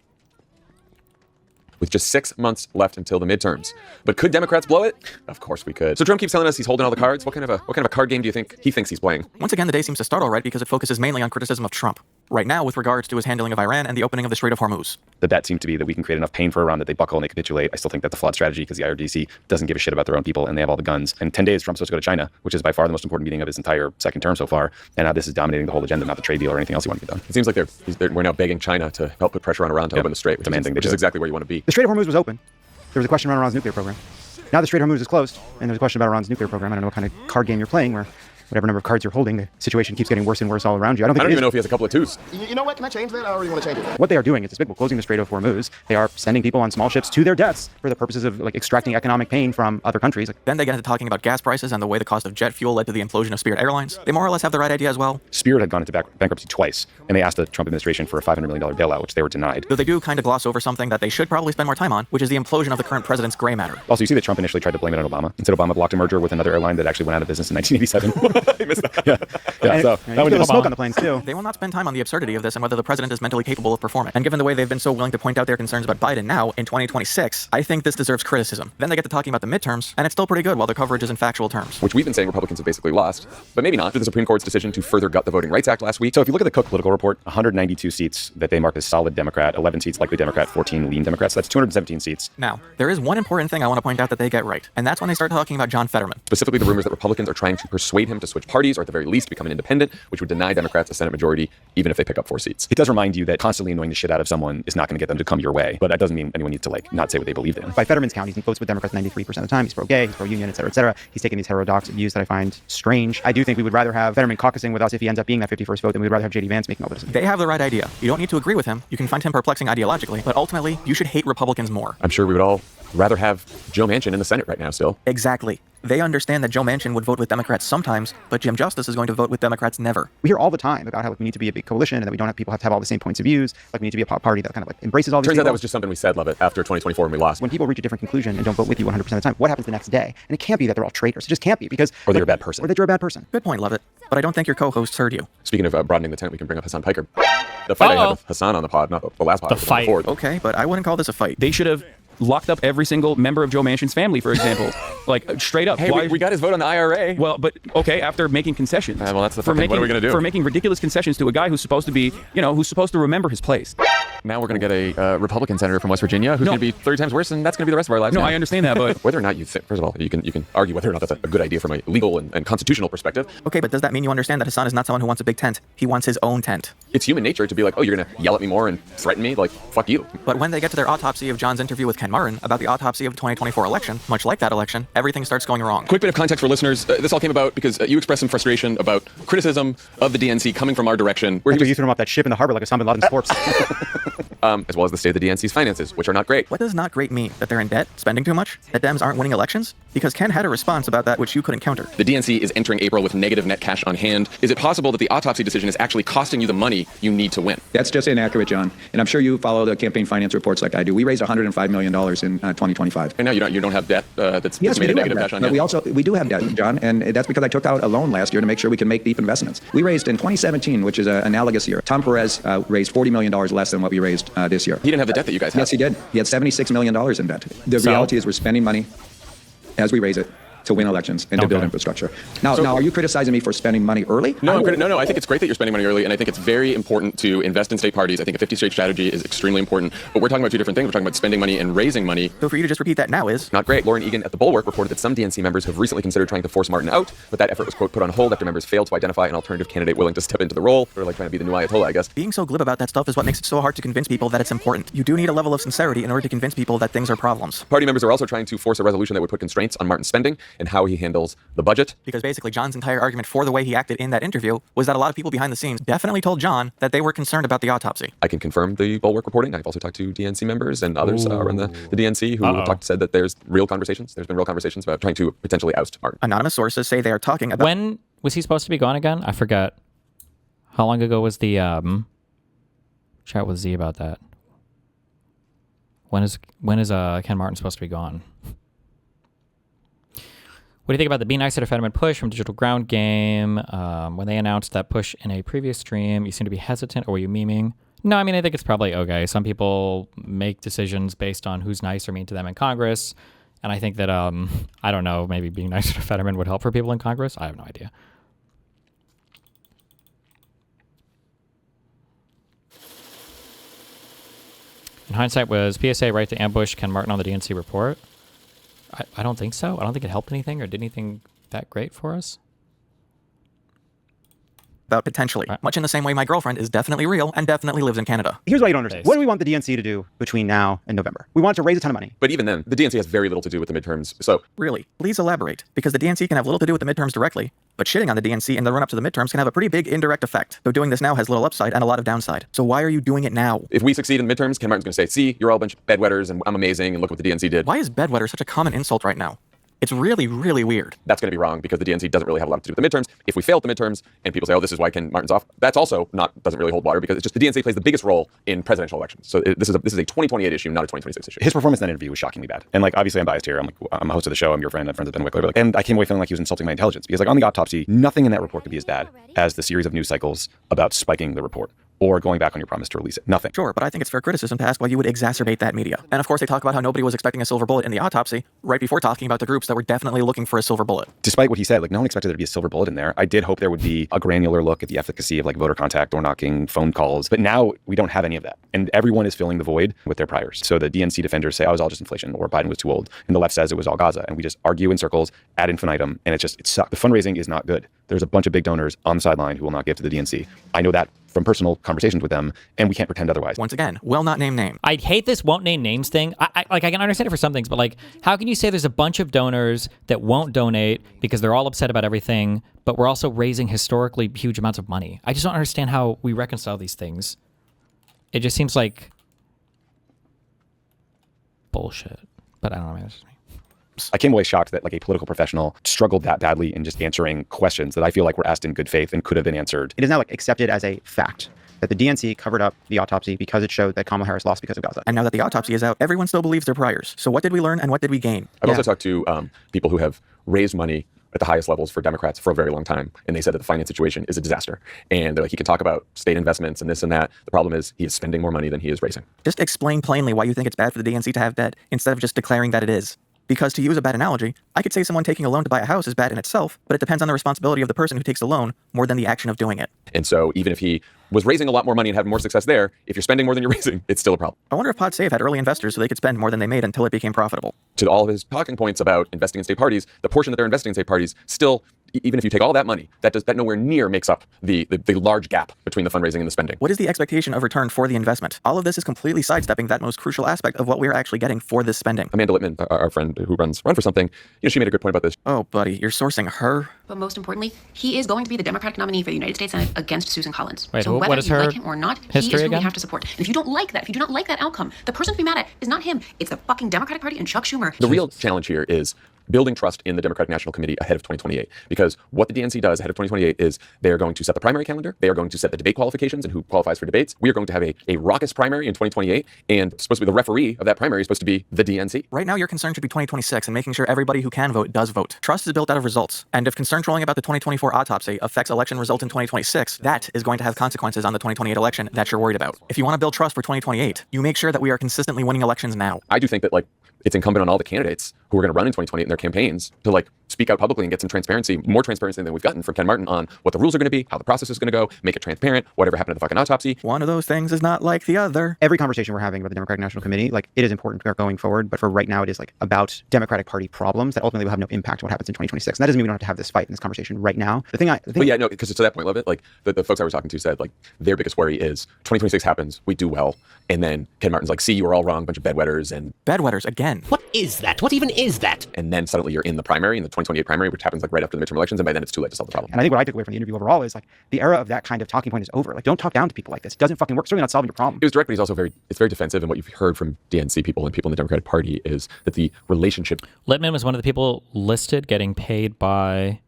With just 6 months left until the midterms. But could Democrats blow it? Of course we could. So Trump keeps telling us he's holding all the cards. What kind of a card game do you think he thinks he's playing? Once again, the day seems to start all right because it focuses mainly on criticism of Trump. Right now, with regards to his handling of Iran and the opening of the Strait of Hormuz. The bet seemed to be that we can create enough pain for Iran that they buckle and they capitulate. I still think that's a flawed strategy because the IRGC doesn't give a shit about their own people and they have all the guns. In 10 days, Trump's supposed to go to China, which is by far the most important meeting of his entire second term so far. And now this is dominating the whole agenda, not the trade deal or anything else he wanted to get done. It seems like we're now begging China to help put pressure on Iran to open the Strait, which is exactly where you want to be. The Strait of Hormuz was open. There was a question around Iran's nuclear program. Now the Strait of Hormuz is closed, and there's a question about Iran's nuclear program. I don't know what kind of card game you're playing, where whatever number of cards you're holding, the situation keeps getting worse and worse all around you. I don't even know if he has a couple of twos. You know what? Can I change that? I already want to change it. What they are doing is despicable. Closing the Strait of Hormuz. They are sending people on small ships to their deaths for the purposes of extracting economic pain from other countries. Then they get into talking about gas prices and the way the cost of jet fuel led to the implosion of Spirit Airlines. They more or less have the right idea as well. Spirit had gone into bankruptcy twice, and they asked the Trump administration for a $500 million bailout, which they were denied. Though they do kind of gloss over something that they should probably spend more time on, which is the implosion of the current president's gray matter. Also, you see that Trump initially tried to blame it on Obama. Instead, Obama blocked a merger with another airline that actually went out of business in 1987. I missed that. Yeah. So that was smoke on the planes too. They will not spend time on the absurdity of this and whether the president is mentally capable of performing. And given the way they've been so willing to point out their concerns about Biden now in 2026, I think this deserves criticism. Then they get to talking about the midterms, and it's still pretty good while their coverage is in factual terms. Which we've been saying Republicans have basically lost, but maybe not. After the Supreme Court's decision to further gut the Voting Rights Act last week. So if you look at the Cook political report, 192 seats that they marked as solid Democrat, 11 seats likely Democrat, 14 lean Democrats. That's 217 seats. Now, there is one important thing I want to point out that they get right, and that's when they start talking about John Fetterman. Specifically, the rumors that Republicans are trying to persuade him to switch parties or at the very least become an independent, which would deny Democrats a Senate majority even if they pick up 4 seats. It does remind you that constantly annoying the shit out of someone is not going to get them to come your way, but that doesn't mean anyone needs to not say what they believe in. By Fetterman's count, he votes with Democrats 93% of the time. He's pro-gay, he's pro-union, et cetera, et cetera. He's taking these heterodox views that I find strange. I do think we would rather have Fetterman caucusing with us if he ends up being that 51st vote than we would rather have J.D. Vance making all the decisions. They have the right idea. You don't need to agree with him. You can find him perplexing ideologically, but ultimately, you should hate Republicans more. I'm sure we would all rather have Joe Manchin in the Senate right now still. Exactly. They understand that Joe Manchin would vote with Democrats sometimes, but Jim Justice is going to vote with Democrats never. We hear all the time about how we need to be a big coalition and that we don't have people have to have all the same points of views. We need to be a party that kind of embraces all these Turns people. out that was just something we said, Lovett, after 2024 when we lost. When people reach a different conclusion and don't vote with you 100% of the time, what happens the next day? And it can't be that they're all traitors. It just can't be because... Or they're a bad person. Or that you're a bad person. Good point, Lovett. But I don't think your co-hosts heard you. Speaking of broadening the tent, we can bring up Hassan Piker. The fight I had with Hassan on the pod, not the last pod. The fight. Okay, but I wouldn't call this a fight. They should have locked up every single member of Joe Manchin's family, for example. Straight up. Hey, we got his vote on the IRA. Well, but okay, after making concessions. Well, that's the fucking, what are we going to do? For making ridiculous concessions to a guy who's supposed to be, who's supposed to remember his place. Now we're going to get a Republican senator from West Virginia who's going to be 30 times worse, and that's going to be the rest of our lives. No, now. I understand that, but whether or not you think, first of all, you can argue whether or not that's a good idea from a legal and constitutional perspective. Okay, but does that mean you understand that Hassan is not someone who wants a big tent? He wants his own tent. It's human nature to be like, oh, you're going to yell at me more and threaten me? Fuck you. But when they get to their autopsy of John's interview with Ken Martin about the autopsy of the 2024 election, much like that election, everything starts going wrong. Quick bit of context for listeners. This all came about because you expressed some frustration about criticism of the DNC coming from our direction. Where you threw him off that ship in the harbor like Osama bin Laden's corpse. As well as the state of the DNC's finances, which are not great. What does not great mean? That they're in debt? Spending too much? That Dems aren't winning elections? because Ken had a response about that which you couldn't counter. The DNC is entering April with negative net cash on hand. Is it possible that the autopsy decision is actually costing you the money you need to win? That's just inaccurate, John. And I'm sure you follow the campaign finance reports like I do. We raised $105 million in 2025. And now you don't have debt that's Yes, made we a do have negative debt, cash on but hand. we do have debt, John, and that's because I took out a loan last year to make sure we can make deep investments. We raised in 2017, which is an analogous year. Tom Perez raised $40 million less than what we raised this year. He didn't have the debt that you guys have. Yes, he did. He had $76 million in debt. The reality is we're spending money as we raise it to win elections and to build infrastructure. Now, are you criticizing me for spending money early? No, I think it's great that you're spending money early, and I think it's very important to invest in state parties. I think a 50-state strategy is extremely important, but we're talking about two different things. We're talking about spending money and raising money. So for you to just repeat that now is not great. Lauren Egan at The Bulwark reported that some DNC members have recently considered trying to force Martin out, but that effort was, quote, put on hold after members failed to identify an alternative candidate willing to step into the role, or like trying to be the new Ayatollah, I guess. Being so glib about that stuff is what makes it so hard to convince people that it's important. You do need a level of sincerity in order to convince people that things are problems. Party members are also trying to force a resolution that would put constraints on Martin's spending and how he handles the budget. Because basically John's entire argument for the way he acted in that interview was that a lot of people behind the scenes definitely told John that they were concerned about the autopsy. I can confirm the Bulwark reporting. I've also talked to DNC members and others around the DNC who said that there's real conversations. There's been real conversations about trying to potentially oust Martin. Anonymous sources say they are talking about... When was he supposed to be gone again? I forgot. How long ago was the chat with Z about that? When is Ken Martin supposed to be gone? What do you think about the Be Nicer to Fetterman push from Digital Ground Game? When they announced that push in a previous stream, you seem to be hesitant, or were you memeing? No, I mean, I think it's probably okay. Some people make decisions based on who's nice or mean to them in Congress. And I think that, I don't know, maybe being nicer to Fetterman would help for people in Congress. I have no idea. In hindsight, was PSA right to ambush Ken Martin on the DNC report? I don't think so. I don't think it helped anything or did anything that great for us. About potentially. Much in the same way my girlfriend is definitely real and definitely lives in Canada. Here's what you don't understand. What do we want the DNC to do between now and November? We want it to raise a ton of money. But even then, the DNC has very little to do with the midterms. So really, please elaborate. Because the DNC can have little to do with the midterms directly, but shitting on the DNC in the run-up to the midterms can have a pretty big indirect effect. Though doing this now has little upside and a lot of downside. So why are you doing it now? If we succeed in the midterms, Ken Martin's going to say, see, you're all a bunch of bedwetters and I'm amazing and look what the DNC did. Why is bedwetter such a common insult right now? It's really, really weird. That's going to be wrong because the DNC doesn't really have a lot to do with the midterms. If we fail at the midterms and people say, oh, this is why Ken Martin's off, that's also doesn't really hold water because it's just the DNC plays the biggest role in presidential elections. So this is a 2028 issue, not a 2026 issue. His performance in that interview was shockingly bad. And like, obviously I'm biased here. I'm a host of the show. I'm your friend. I'm friends with Ben Wickler. And I came away feeling like he was insulting my intelligence because like on the autopsy, nothing in that report could be as bad as the series of news cycles about spiking the report or going back on your promise to release it. Nothing. Sure, but I think it's fair criticism to ask why you would exacerbate that media. And of course, they talk about how nobody was expecting a silver bullet in the autopsy, right before talking about the groups that were definitely looking for a silver bullet. Despite what he said, like no one expected there to be a silver bullet in there. I did hope there would be a granular look at the efficacy of like voter contact, door knocking, phone calls. But now we don't have any of that. And everyone is filling the void with their priors. So the DNC defenders say, oh, it was all just inflation, or Biden was too old. And the left says it was all Gaza. And we just argue in circles ad infinitum. And it sucks. The fundraising is not good. There's a bunch of big donors on the sideline who will not give to the DNC. I know that from personal conversations with them, and we can't pretend otherwise. Once again, will not name name. I hate this won't name names thing. I can understand it for some things, but like, how can you say there's a bunch of donors that won't donate because they're all upset about everything, but we're also raising historically huge amounts of money? I just don't understand how we reconcile these things. It just seems like bullshit. But I don't know, maybe that's just me. I came away shocked that like a political professional struggled that badly in just answering questions that I feel like were asked in good faith and could have been answered. It is now like accepted as a fact that the DNC covered up the autopsy because it showed that Kamala Harris lost because of Gaza. And now that the autopsy is out, everyone still believes their priors. So what did we learn and what did we gain? I've also talked to people who have raised money at the highest levels for Democrats for a very long time. And they said that the finance situation is a disaster. And they're like, he can talk about state investments and this and that. The problem is he is spending more money than he is raising. Just explain plainly why you think it's bad for the DNC to have debt instead of just declaring that it is. Because to use a bad analogy, I could say someone taking a loan to buy a house is bad in itself, but it depends on the responsibility of the person who takes the loan more than the action of doing it. And so even if he was raising a lot more money and having more success there, if you're spending more than you're raising, it's still a problem. I wonder if PodSave had early investors so they could spend more than they made until it became profitable. To all of his talking points about investing in state parties, the portion that they're investing in state parties still even if you take all that money, that nowhere near makes up the large gap between the fundraising and the spending. What is the expectation of return for the investment? All of this is completely sidestepping that most crucial aspect of what we're actually getting for this spending. Amanda Littman, our friend who runs Run for Something, she made a good point about this. Oh, buddy, you're sourcing her? But most importantly, he is going to be the Democratic nominee for the United States Senate against Susan Collins. Wait, so what whether is you her like him or not, he history is who again? we have to support. And if you don't like that, if you do not like that outcome, the person to be mad at is not him. It's the fucking Democratic Party and Chuck Schumer. The real challenge here is building trust in the Democratic National Committee ahead of 2028. Because what the DNC does ahead of 2028 is they are going to set the primary calendar, they are going to set the debate qualifications and who qualifies for debates. We are going to have a raucous primary in 2028, and supposed to be the referee of that primary is supposed to be the DNC. Right now, your concern should be 2026 and making sure everybody who can vote does vote. Trust is built out of results. And if concern trolling about the 2024 autopsy affects election results in 2026, that is going to have consequences on the 2028 election that you're worried about. If you want to build trust for 2028, you make sure that we are consistently winning elections now. I do think that it's incumbent on all the candidates who are going to run in 2028 in their campaigns to speak out publicly and get some transparency, more transparency than we've gotten from Ken Martin on what the rules are going to be, how the process is going to go, make it transparent, whatever happened to the fucking autopsy. One of those things is not like the other. Every conversation we're having about the Democratic National Committee, it is important going forward, but for right now, it is about Democratic Party problems that ultimately will have no impact on what happens in 2026. And that doesn't mean we don't have to have this fight and this conversation right now. But yeah, no, because to that point, love it. The folks I was talking to said their biggest worry is 2026 happens, we do well, and then Ken Martin's see, you were all wrong, bunch of bedwetters and bedwetters again. What is that? What even is that? And then suddenly you're in the primary, in the 2028 primary, which happens right after the midterm elections, and by then it's too late to solve the problem. And I think what I took away from the interview overall is the era of that kind of talking point is over. Don't talk down to people like this. It doesn't fucking work. Certainly not solving your problem. It was direct, but he's also very defensive. And what you've heard from DNC people and people in the Democratic Party is that the relationship. Littman was one of the people listed getting paid by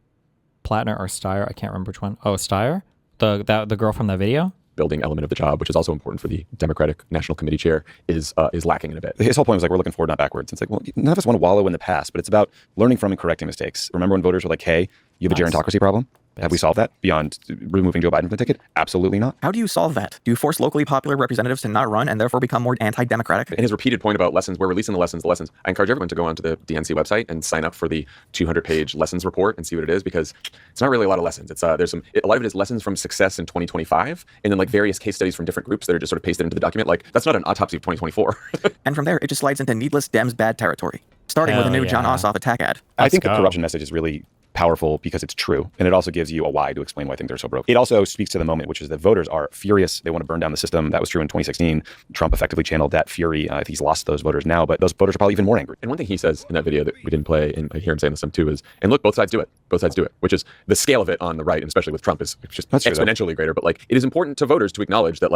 Plattner or Steyer. I can't remember which one. Oh, Steyer, the girl from that video. Building element of the job, which is also important for the Democratic National Committee chair, is lacking in a bit. His whole point was we're looking forward, not backwards. It's well, none of us want to wallow in the past, but it's about learning from and correcting mistakes. Remember when voters were hey, you have a gerontocracy problem? Have we solved that beyond removing Joe Biden from the ticket? Absolutely not. How do you solve that? Do you force locally popular representatives to not run and therefore become more anti-democratic? And his repeated point about lessons, we're releasing the lessons. I encourage everyone to go onto the DNC website and sign up for the 200-page lessons report and see what it is, because it's not really a lot of lessons. It's a lot of it is lessons from success in 2025, and then various case studies from different groups that are just sort of pasted into the document. That's not an autopsy of 2024. And from there, it just slides into needless Dems bad territory, starting with a new John Ossoff attack ad. I think the corruption message is really powerful because it's true, and it also gives you a why to explain why things are so broke. It also speaks to the moment, which is that voters are furious. They want to burn down the system. That was true in 2016. Trump effectively channeled that fury. He's lost those voters now, but those voters are probably even more angry. And one thing he says in that video that we didn't play, and I hear him saying this some too, is, and look, both sides do it. Both sides do it, which is the scale of it on the right, and especially with Trump, is just exponentially greater. But it is important to voters to acknowledge that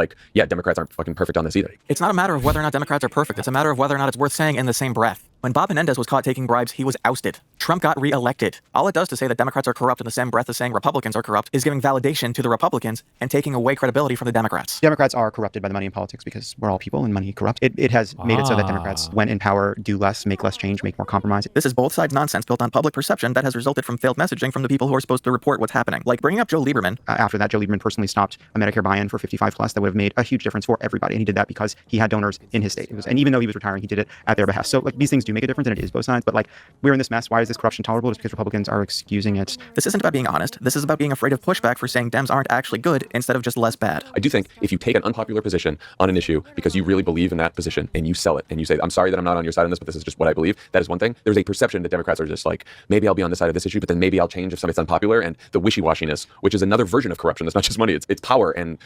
Democrats aren't fucking perfect on this either. It's not a matter of whether or not Democrats are perfect. It's a matter of whether or not it's worth saying in the same breath. When Bob Menendez was caught taking bribes, he was ousted. Trump got reelected. All it does to say that Democrats are corrupt in the same breath as saying Republicans are corrupt is giving validation to the Republicans and taking away credibility from the Democrats. Democrats are corrupted by the money in politics because we're all people and money corrupts. It has made it so that Democrats, when in power, do less, make less change, make more compromise. This is both sides nonsense built on public perception that has resulted from failed messaging from the people who are supposed to report what's happening. Like bringing up Joe Lieberman. After that, Joe Lieberman personally stopped a Medicare buy-in for 55 plus that would have made a huge difference for everybody. And he did that because he had donors in his state. And even though he was retiring, he did it at their behest. So these things do make a difference, and it is both sides. But we're in this mess. Why is this corruption tolerable? Just because Republicans are excusing it. This isn't about being honest. This is about being afraid of pushback for saying Dems aren't actually good instead of just less bad. I do think if you take an unpopular position on an issue because you really believe in that position and you sell it and you say, I'm sorry that I'm not on your side on this, but this is just what I believe, that is one thing. There's a perception that Democrats are just maybe I'll be on the side of this issue, but then maybe I'll change if something's unpopular, and the wishy-washiness, which is another version of corruption. That's not just money. It's power and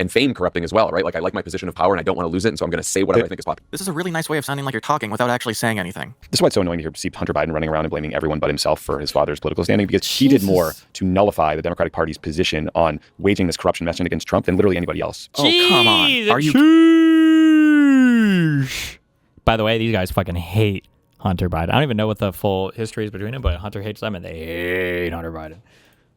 fame corrupting as well, right? I like my position of power and I don't want to lose it, and so I'm going to say whatever I think is popular. This is a really nice way of sounding like you're talking without actually saying anything. This is why it's so annoying to see Hunter Biden running around and blaming everyone but himself for his father's political standing, because he did more to nullify the Democratic Party's position on waging this corruption messaging against Trump than literally anybody else. Oh, come on. Are you... By the way, these guys fucking hate Hunter Biden. I don't even know what the full history is between them, but Hunter hates them and they hate Hunter Biden.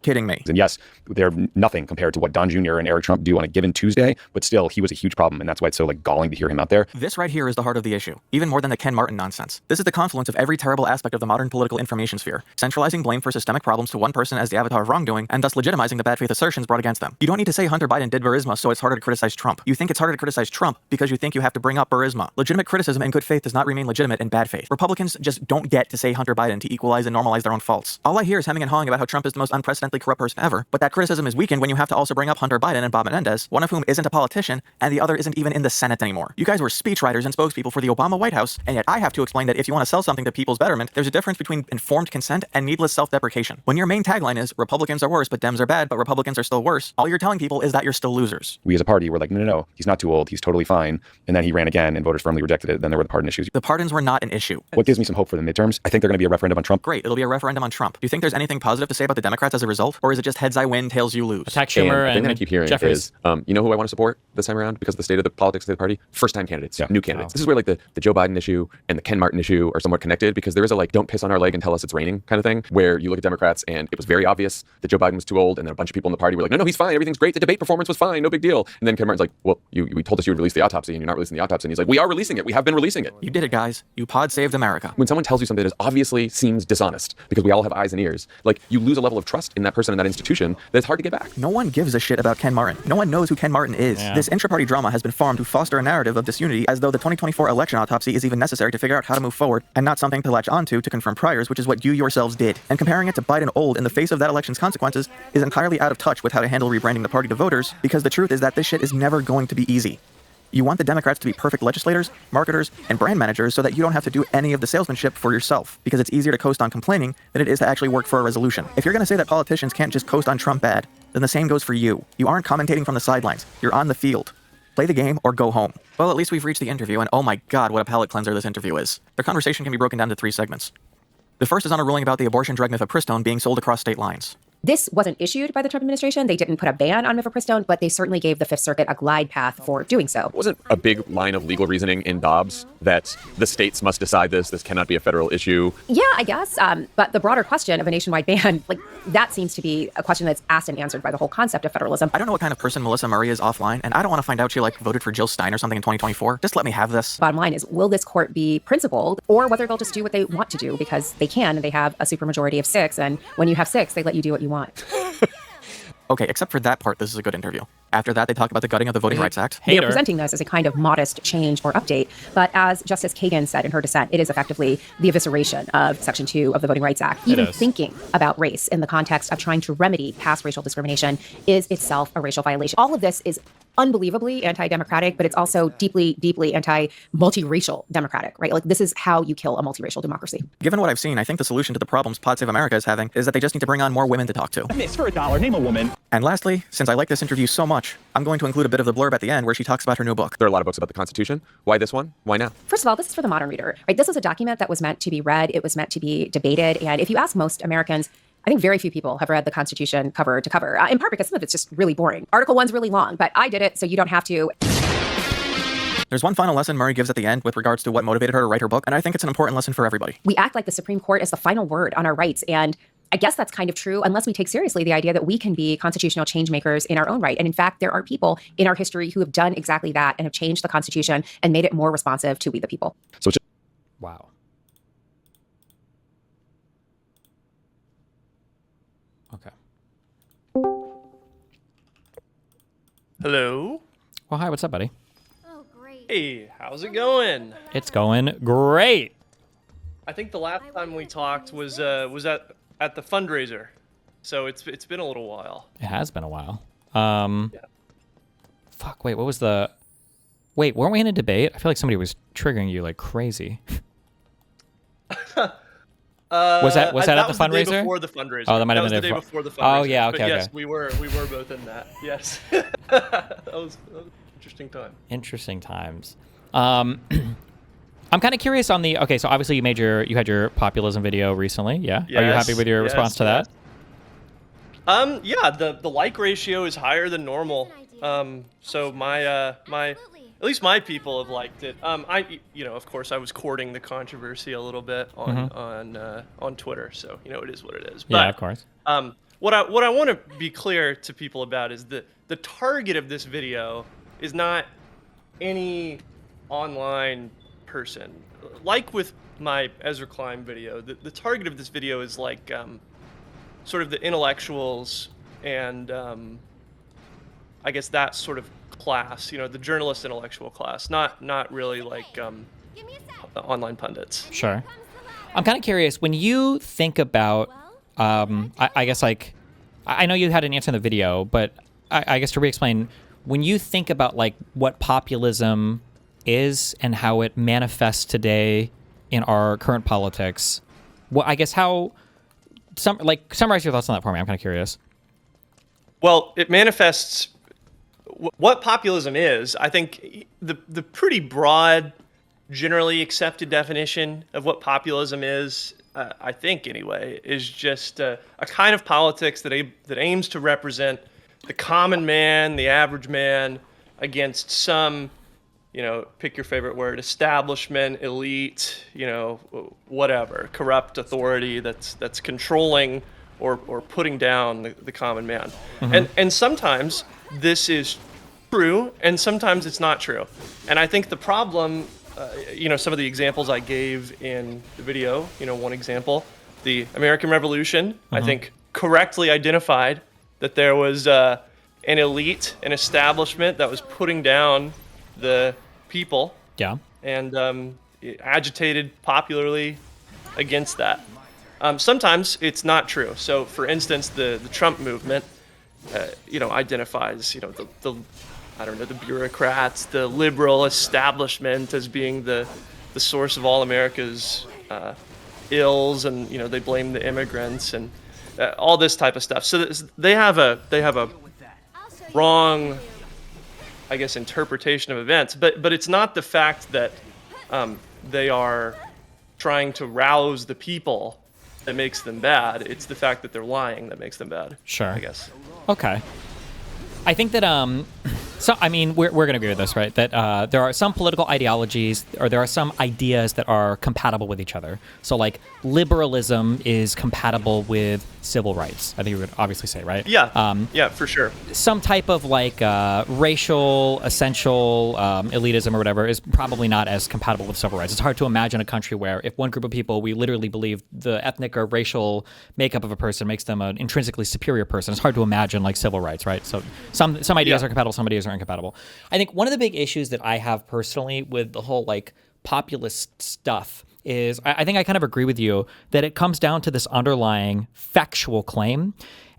Kidding me. And yes, they're nothing compared to what Don Jr. and Eric Trump do on a given Tuesday, but still, he was a huge problem, and that's why it's so galling to hear him out there. This right here is the heart of the issue, even more than the Ken Martin nonsense. This is the confluence of every terrible aspect of the modern political information sphere, centralizing blame for systemic problems to one person as the avatar of wrongdoing, and thus legitimizing the bad faith assertions brought against them. You don't need to say Hunter Biden did Burisma, so it's harder to criticize Trump. You think it's harder to criticize Trump because you think you have to bring up Burisma. Legitimate criticism in good faith does not remain legitimate in bad faith. Republicans just don't get to say Hunter Biden to equalize and normalize their own faults. All I hear is hemming and hawing about how Trump is the most unprecedented fundamentally corrupt person ever, but that criticism is weakened when you have to also bring up Hunter Biden and Bob Menendez, one of whom isn't a politician, and the other isn't even in the Senate anymore. You guys were speechwriters and spokespeople for the Obama White House, and yet I have to explain that if you want to sell something to people's betterment, there's a difference between informed consent and needless self-deprecation. When your main tagline is, Republicans are worse, but Dems are bad, but Republicans are still worse, all you're telling people is that you're still losers. We as a party were like, no, he's not too old, he's totally fine. And then he ran again and voters firmly rejected it. Then there were the pardon issues. The pardons were not an issue. What gives me some hope for the midterms? I think they're going to be a referendum on Trump. Great, it'll be a referendum on Trump. Do you think there's anything positive to say about the Democrats as a result? Or is it just heads I win, tails you lose? Attack Schumer and the thing that I and keep hearing Jeffries. is, you know who I want to support this time around because of the state of the politics of the party? First-time candidates, new candidates. Wow. This is where like the Joe Biden issue and the Ken Martin issue are somewhat connected because there is a like, don't piss on our leg and tell us it's raining kind of thing where you look at Democrats and it was very obvious that Joe Biden was too old and then a bunch of people in the party were like, no, he's fine, everything's great, the debate performance was fine, no big deal. And then Ken Martin's like, well, we told us you would release the autopsy and you're not releasing the autopsy. And he's like, we are releasing it, we have been releasing it. You did it, guys. You pod saved America. When someone tells you something that obviously seems dishonest, because we all have eyes and ears, like you lose a level of trust in that person and that institution that it's hard to get back. No one gives a shit about Ken Martin. No one knows who Ken Martin is. Yeah. This intra-party drama has been formed to foster a narrative of disunity as though the 2024 election autopsy is even necessary to figure out how to move forward and not something to latch onto to confirm priors, which is what you yourselves did. And comparing it to Biden old in the face of that election's consequences is entirely out of touch with how to handle rebranding the party to voters, because the truth is that this shit is never going to be easy. You want the Democrats to be perfect legislators, marketers, and brand managers so that you don't have to do any of the salesmanship for yourself, because it's easier to coast on complaining than it is to actually work for a resolution. If you're going to say that politicians can't just coast on Trump bad, then the same goes for you. You aren't commentating from the sidelines. You're on the field. Play the game or go home. Well, at least we've reached the interview, and oh my god, what a palate cleanser this interview is. Their conversation can be broken down to 3 segments. The first is on a ruling about the abortion drug mifepristone being sold across state lines. This wasn't issued by the Trump administration. They didn't put a ban on mifepristone, but they certainly gave the Fifth Circuit a glide path for doing so. Wasn't a big line of legal reasoning in Dobbs that the states must decide this cannot be a federal issue? Yeah, I guess. But the broader question of a nationwide ban, like that seems to be a question that's asked and answered by the whole concept of federalism. I don't know what kind of person Melissa Murray is offline, and I don't want to find out she voted for Jill Stein or something in 2024. Just let me have this. Bottom line is, will this court be principled, or whether they'll just do what they want to do because they can and they have a supermajority of 6, and when you have 6, they let you do what you want. Okay, except for that part, this is a good interview. After that, they talk about the gutting of the Voting Rights Act. They are presenting this as a kind of modest change or update, but as Justice Kagan said in her dissent, it is effectively the evisceration of Section 2 of the Voting Rights Act. Even thinking about race in the context of trying to remedy past racial discrimination is itself a racial violation. All of this is unbelievably anti-democratic, but it's also deeply, deeply anti-multiracial democratic, right? Like this is how you kill a multiracial democracy. Given what I've seen, I think the solution to the problems PodSaveAmerica is having is that they just need to bring on more women to talk to. Miss, for $1, name a woman. And lastly, since I like this interview so much, I'm going to include a bit of the blurb at the end where she talks about her new book. There are a lot of books about the Constitution. Why this one? Why now? First of all, this is for the modern reader, right? This is a document that was meant to be read. It was meant to be debated. And if you ask most Americans, I think very few people have read the Constitution cover to cover, in part because some of it's just really boring. Article 1's really long, but I did it, so you don't have to. There's one final lesson Murray gives at the end with regards to what motivated her to write her book, and I think it's an important lesson for everybody. We act like the Supreme Court is the final word on our rights, and I guess that's kind of true unless we take seriously the idea that we can be constitutional change makers in our own right. And in fact, there are people in our history who have done exactly that and have changed the Constitution and made it more responsive to we the people. So wow. Okay. Hello. Well, hi, what's up, buddy? Hey, how's it going? It's going great. I think the last time we talked was at the fundraiser, so it's been a little while. It has been a while. Yeah. Fuck, wait, what was the... Wait, weren't we in a debate? I feel like somebody was triggering you like crazy. Was that at the fundraiser? The day before the fundraiser. Oh, that might have been the day before the fundraiser. Oh, yeah, But okay, yes, okay. we were both in that. Yes. that was an interesting time. Interesting times. I'm kind of curious on the... Okay, so obviously you had your populism video recently, yeah? Yes, Are you happy with your response to that? Yeah, the like ratio is higher than normal. So my at least my people have liked it. Of course I was courting the controversy a little bit on Twitter, so it is what it is. But, yeah, of course. What I want to be clear to people about is that the target of this video is not any online person. Like with my Ezra Klein video, the target of this video is like sort of the intellectuals and I guess that sort of class, the journalist intellectual class, not really like online pundits. Sure. I'm kind of curious, when you think about, I guess like, I know you had an answer in the video, but I guess to re-explain, when you think about like what populism is and how it manifests today in our current politics, well, I guess summarize your thoughts on that for me. I'm kind of curious. Well, it manifests what populism is. I think the pretty broad, generally accepted definition of what populism is, I think anyway, is just a kind of politics that aims to represent the common man, the average man, against some, pick your favorite word, establishment, elite, whatever, corrupt authority that's controlling or putting down the common man. Mhm. And sometimes this is true, and sometimes it's not true. And I think the problem, some of the examples I gave in the video, one example, the American Revolution, I think correctly identified that there was an elite, an establishment that was putting down the people. Yeah. And agitated popularly against that. Sometimes it's not true. So, for instance, the Trump movement, identifies, the bureaucrats, the liberal establishment as being the source of all America's ills, and they blame the immigrants and all this type of stuff. So they have a wrong, I guess, interpretation of events. But it's not the fact that they are trying to rouse the people that makes them bad. It's the fact that they're lying that makes them bad. Sure. I guess. Okay. I think that we're going to agree with this, right? That there are some political ideologies, or there are some ideas that are compatible with each other. So, like, liberalism is compatible with civil rights. I think we would obviously say, right? Yeah. Yeah, for sure. Some type of like racial, essential elitism or whatever is probably not as compatible with civil rights. It's hard to imagine a country where if one group of people, we literally believe the ethnic or racial makeup of a person makes them an intrinsically superior person. It's hard to imagine like civil rights, right? So some ideas are compatible, some ideas are incompatible. I think one of the big issues that I have personally with the whole like populist stuff is I think I kind of agree with you that it comes down to this underlying factual claim.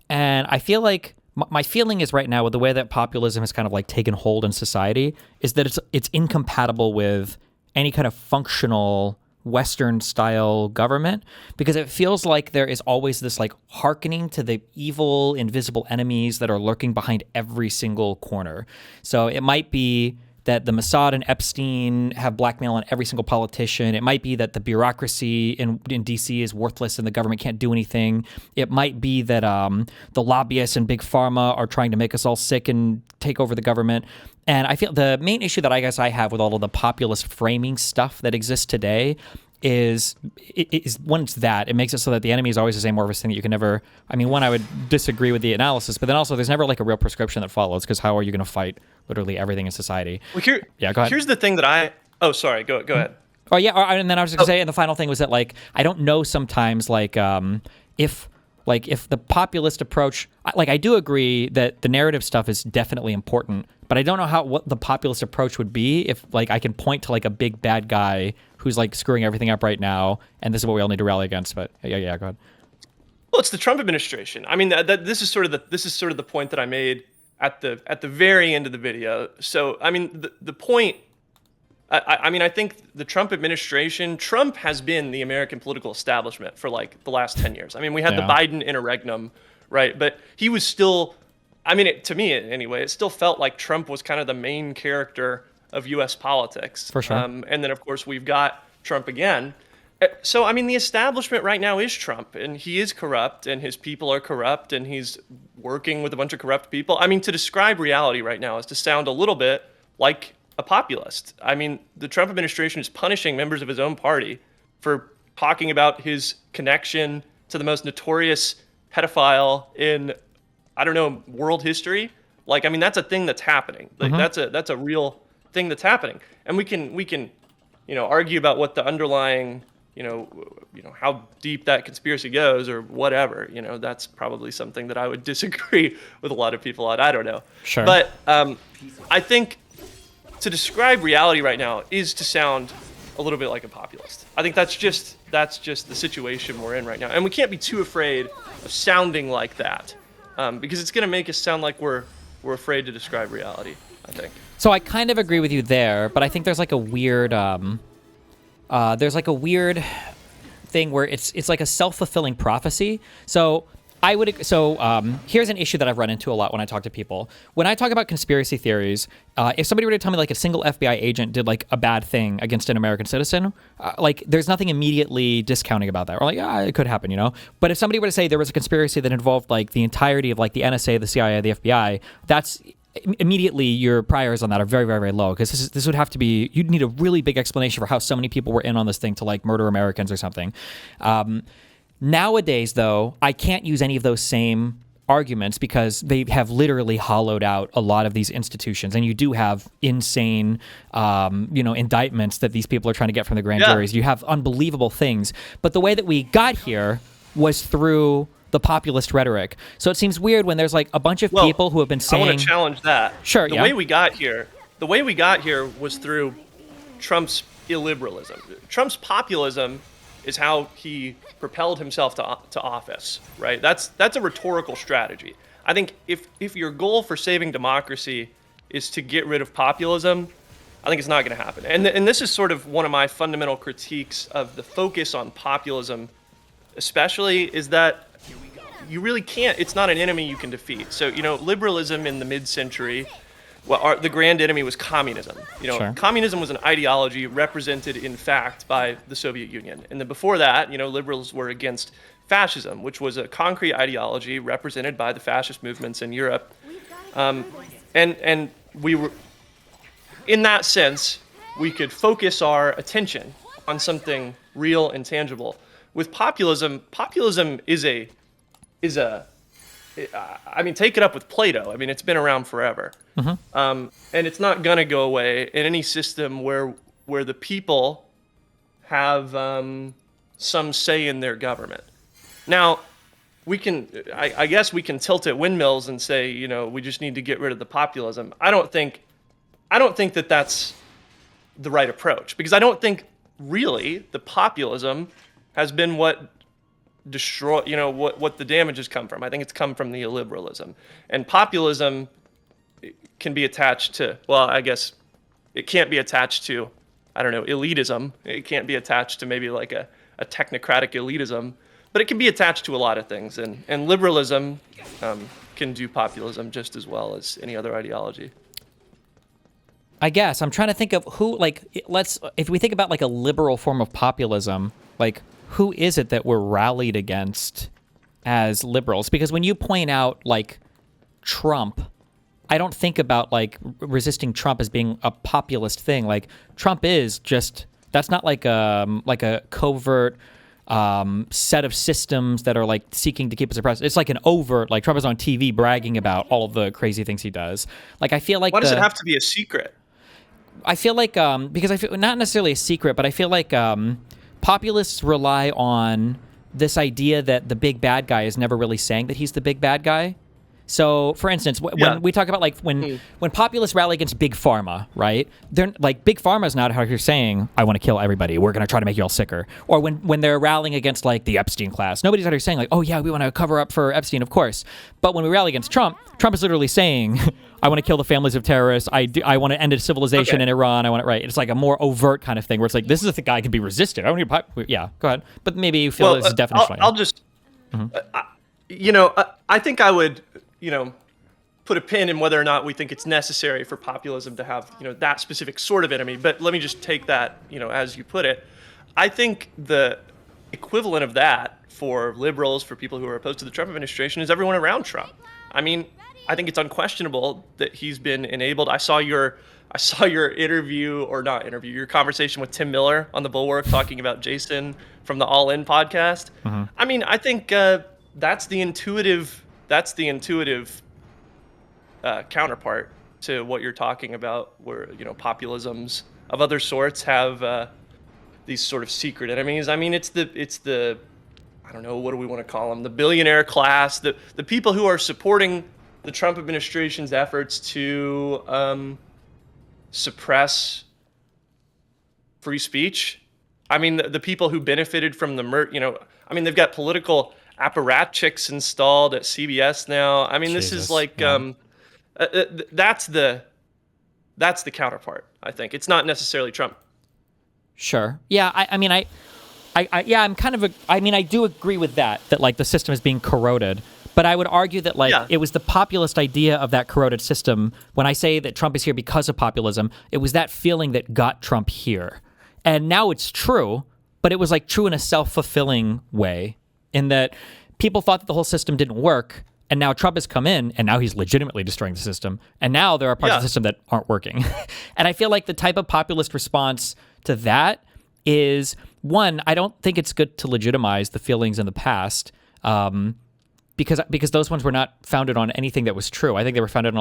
And I feel like my feeling is right now with the way that populism has kind of like taken hold in society is that it's incompatible with any kind of functional Western style government, because it feels like there is always this like hearkening to the evil, invisible enemies that are lurking behind every single corner. So it might be that the Mossad and Epstein have blackmail on every single politician. It might be that the bureaucracy in D.C. is worthless and the government can't do anything. It might be that the lobbyists and big pharma are trying to make us all sick and take over the government. And I feel the main issue that I guess I have with all of the populist framing stuff that exists today is when it's that, it makes it so that the enemy is always this amorphous thing that you can never, I would disagree with the analysis, but then also there's never like a real prescription that follows, because how are you going to fight literally everything in society? Well, go ahead. Here's the thing that go ahead. Oh yeah, and then I was going to say, and the final thing was that like, I don't know sometimes like if the populist approach, like I do agree that the narrative stuff is definitely important, but I don't know what the populist approach would be if like I can point to like a big bad guy who's like screwing everything up right now, and this is what we all need to rally against. But yeah, go ahead. Well, it's the Trump administration. I mean, this is sort of the point that I made at the very end of the video. So I mean, the point. I think the Trump administration, Trump has been the American political establishment for like the last 10 years. I mean, we had the Biden interregnum, right? But he was still, to me anyway, it still felt like Trump was kind of the main character of U.S. politics. For sure. And then, of course, we've got Trump again. So, the establishment right now is Trump, and he is corrupt, and his people are corrupt, and he's working with a bunch of corrupt people. To describe reality right now is to sound a little bit like a populist. The Trump administration is punishing members of his own party for talking about his connection to the most notorious pedophile in, world history. That's a thing that's happening. That's a real thing that's happening. And we can, argue about what the underlying, how deep that conspiracy goes or whatever. That's probably something that I would disagree with a lot of people on. I don't know. Sure. But I think to describe reality right now is to sound a little bit like a populist. I think that's just the situation we're in right now, and we can't be too afraid of sounding like that. because it's going to make us sound like we're afraid to describe reality, I think. So I kind of agree with you there, but I think there's like a weird thing where it's like a self-fulfilling prophecy. So here's an issue that I've run into a lot when I talk to people. When I talk about conspiracy theories, if somebody were to tell me like a single FBI agent did like a bad thing against an American citizen, like there's nothing immediately discounting about that. Or like, it could happen, you know? But if somebody were to say there was a conspiracy that involved like the entirety of like the NSA, the CIA, the FBI, that's immediately your priors on that are very, very, very low, because this would have to be, you'd need a really big explanation for how so many people were in on this thing to like murder Americans or something. Nowadays, though, I can't use any of those same arguments because they have literally hollowed out a lot of these institutions, and you do have insane, indictments that these people are trying to get from the grand juries. You have unbelievable things, but the way that we got here was through the populist rhetoric. So it seems weird when there's like a bunch of people who have been saying. I want to challenge that. Sure. The way we got here was through Trump's illiberalism. Trump's populism is how he propelled himself to office, right? That's a rhetorical strategy. I think if your goal for saving democracy is to get rid of populism, I think it's not going to happen. And this is sort of one of my fundamental critiques of the focus on populism, especially, is that you really can't. It's not an enemy you can defeat. So liberalism in the mid-century. The grand enemy was communism. Sure. Communism was an ideology represented in fact by the Soviet Union. And then before that, liberals were against fascism, which was a concrete ideology represented by the fascist movements in Europe. And we were, in that sense, we could focus our attention on something real and tangible. With populism is take it up with Plato. It's been around forever. Mm-hmm. And it's not going to go away in any system where the people have some say in their government. Now, I guess we can tilt at windmills and say, we just need to get rid of the populism. I don't think that that's the right approach, because I don't think really the populism has been what what the damage has come from. I think it's come from the illiberalism. And populism can be attached to, I guess it can't be attached to, elitism. It can't be attached to maybe like a technocratic elitism, but it can be attached to a lot of things. And liberalism can do populism just as well as any other ideology. I guess I'm trying to think of who, if we think about like a liberal form of populism, like who is it that we're rallied against as liberals? Because when you point out like Trump, I don't think about like resisting Trump as being a populist thing. Like Trump is just, that's not like a covert set of systems that are like seeking to keep us oppressed. It's like an overt, like Trump is on TV bragging about all of the crazy things he does. Like I feel like why does it have to be a secret? I feel like because I feel not necessarily a secret, but I feel like populists rely on this idea that the big bad guy is never really saying that he's the big bad guy. So, for instance, when we talk about like when populists rally against big pharma, right? They're like, big pharma is not how you're saying, I want to kill everybody. We're going to try to make you all sicker. Or when they're rallying against like the Epstein class, nobody's out here saying like, oh yeah, we want to cover up for Epstein, of course. But when we rally against Trump, Trump is literally saying, I want to kill the families of terrorists. I want to end a civilization in Iran. I want it right. It's like a more overt kind of thing where it's like, this is a guy can be resisted. I don't need yeah, go ahead. But maybe you feel it's definitional. I'll just, I think I would, put a pin in whether or not we think it's necessary for populism to have, that specific sort of enemy. But let me just take that, as you put it. I think the equivalent of that for liberals, for people who are opposed to the Trump administration, is everyone around Trump. I think it's unquestionable that he's been enabled. I saw your interview, or not interview, your conversation with Tim Miller on The Bulwark talking about Jason from the All In podcast. Mm-hmm. I think that's the intuitive counterpart to what you're talking about, where populisms of other sorts have these sort of secret enemies. It's the I don't know, what do we want to call them? The billionaire class, the people who are supporting the Trump administration's efforts to suppress free speech. The people who benefited from the they've got political apparatchiks installed at CBS now. I mean, this is like that's the counterpart. I think it's not necessarily Trump. Sure. Yeah. I'm kind of I do agree with that like the system is being corroded. But I would argue that it was the populist idea of that corroded system. When I say that Trump is here because of populism, it was that feeling that got Trump here. And now it's true, but it was like true in a self-fulfilling way in that people thought that the whole system didn't work. And now Trump has come in and now he's legitimately destroying the system. And now there are parts of the system that aren't working. And I feel like the type of populist response to that is, one, I don't think it's good to legitimize the feelings in the past. Because those ones were not founded on anything that was true. I think they were founded on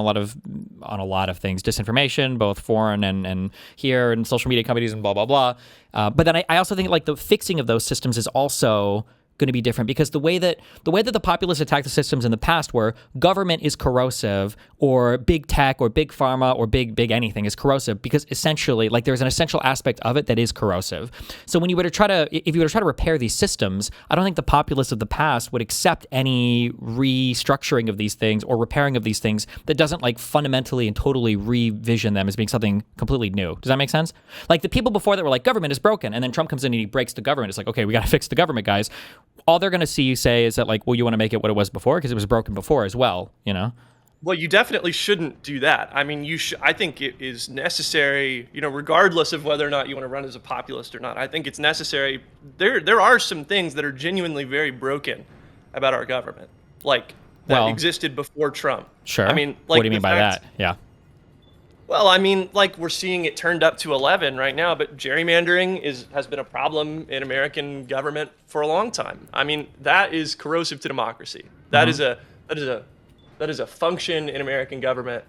a lot of things, disinformation, both foreign and here, and social media companies and blah blah blah. But then I also think like the fixing of those systems is also going to be different because the way that the populists attacked the systems in the past were government is corrosive or big tech or big pharma or big anything is corrosive because essentially like there's an essential aspect of it that is corrosive. So when you were to try to repair these systems, I don't think the populists of the past would accept any restructuring of these things or repairing of these things that doesn't like fundamentally and totally revision them as being something completely new. Does that make sense? Like the people before that were like government is broken and then Trump comes in and he breaks the government. It's like, okay, we got to fix the government, guys. All they're going to see you say is that like, well, you want to make it what it was before because it was broken before as well, you know? Well, you definitely shouldn't do that. I mean, I think it is necessary, regardless of whether or not you want to run as a populist or not. I think it's necessary. There are some things that are genuinely very broken about our government, like that existed before Trump. Sure. I mean, like what do you mean by that? Yeah. Well, I mean, like we're seeing it turned up to 11 right now, but gerrymandering has been a problem in American government for a long time. I mean, that is corrosive to democracy. That is a function in American government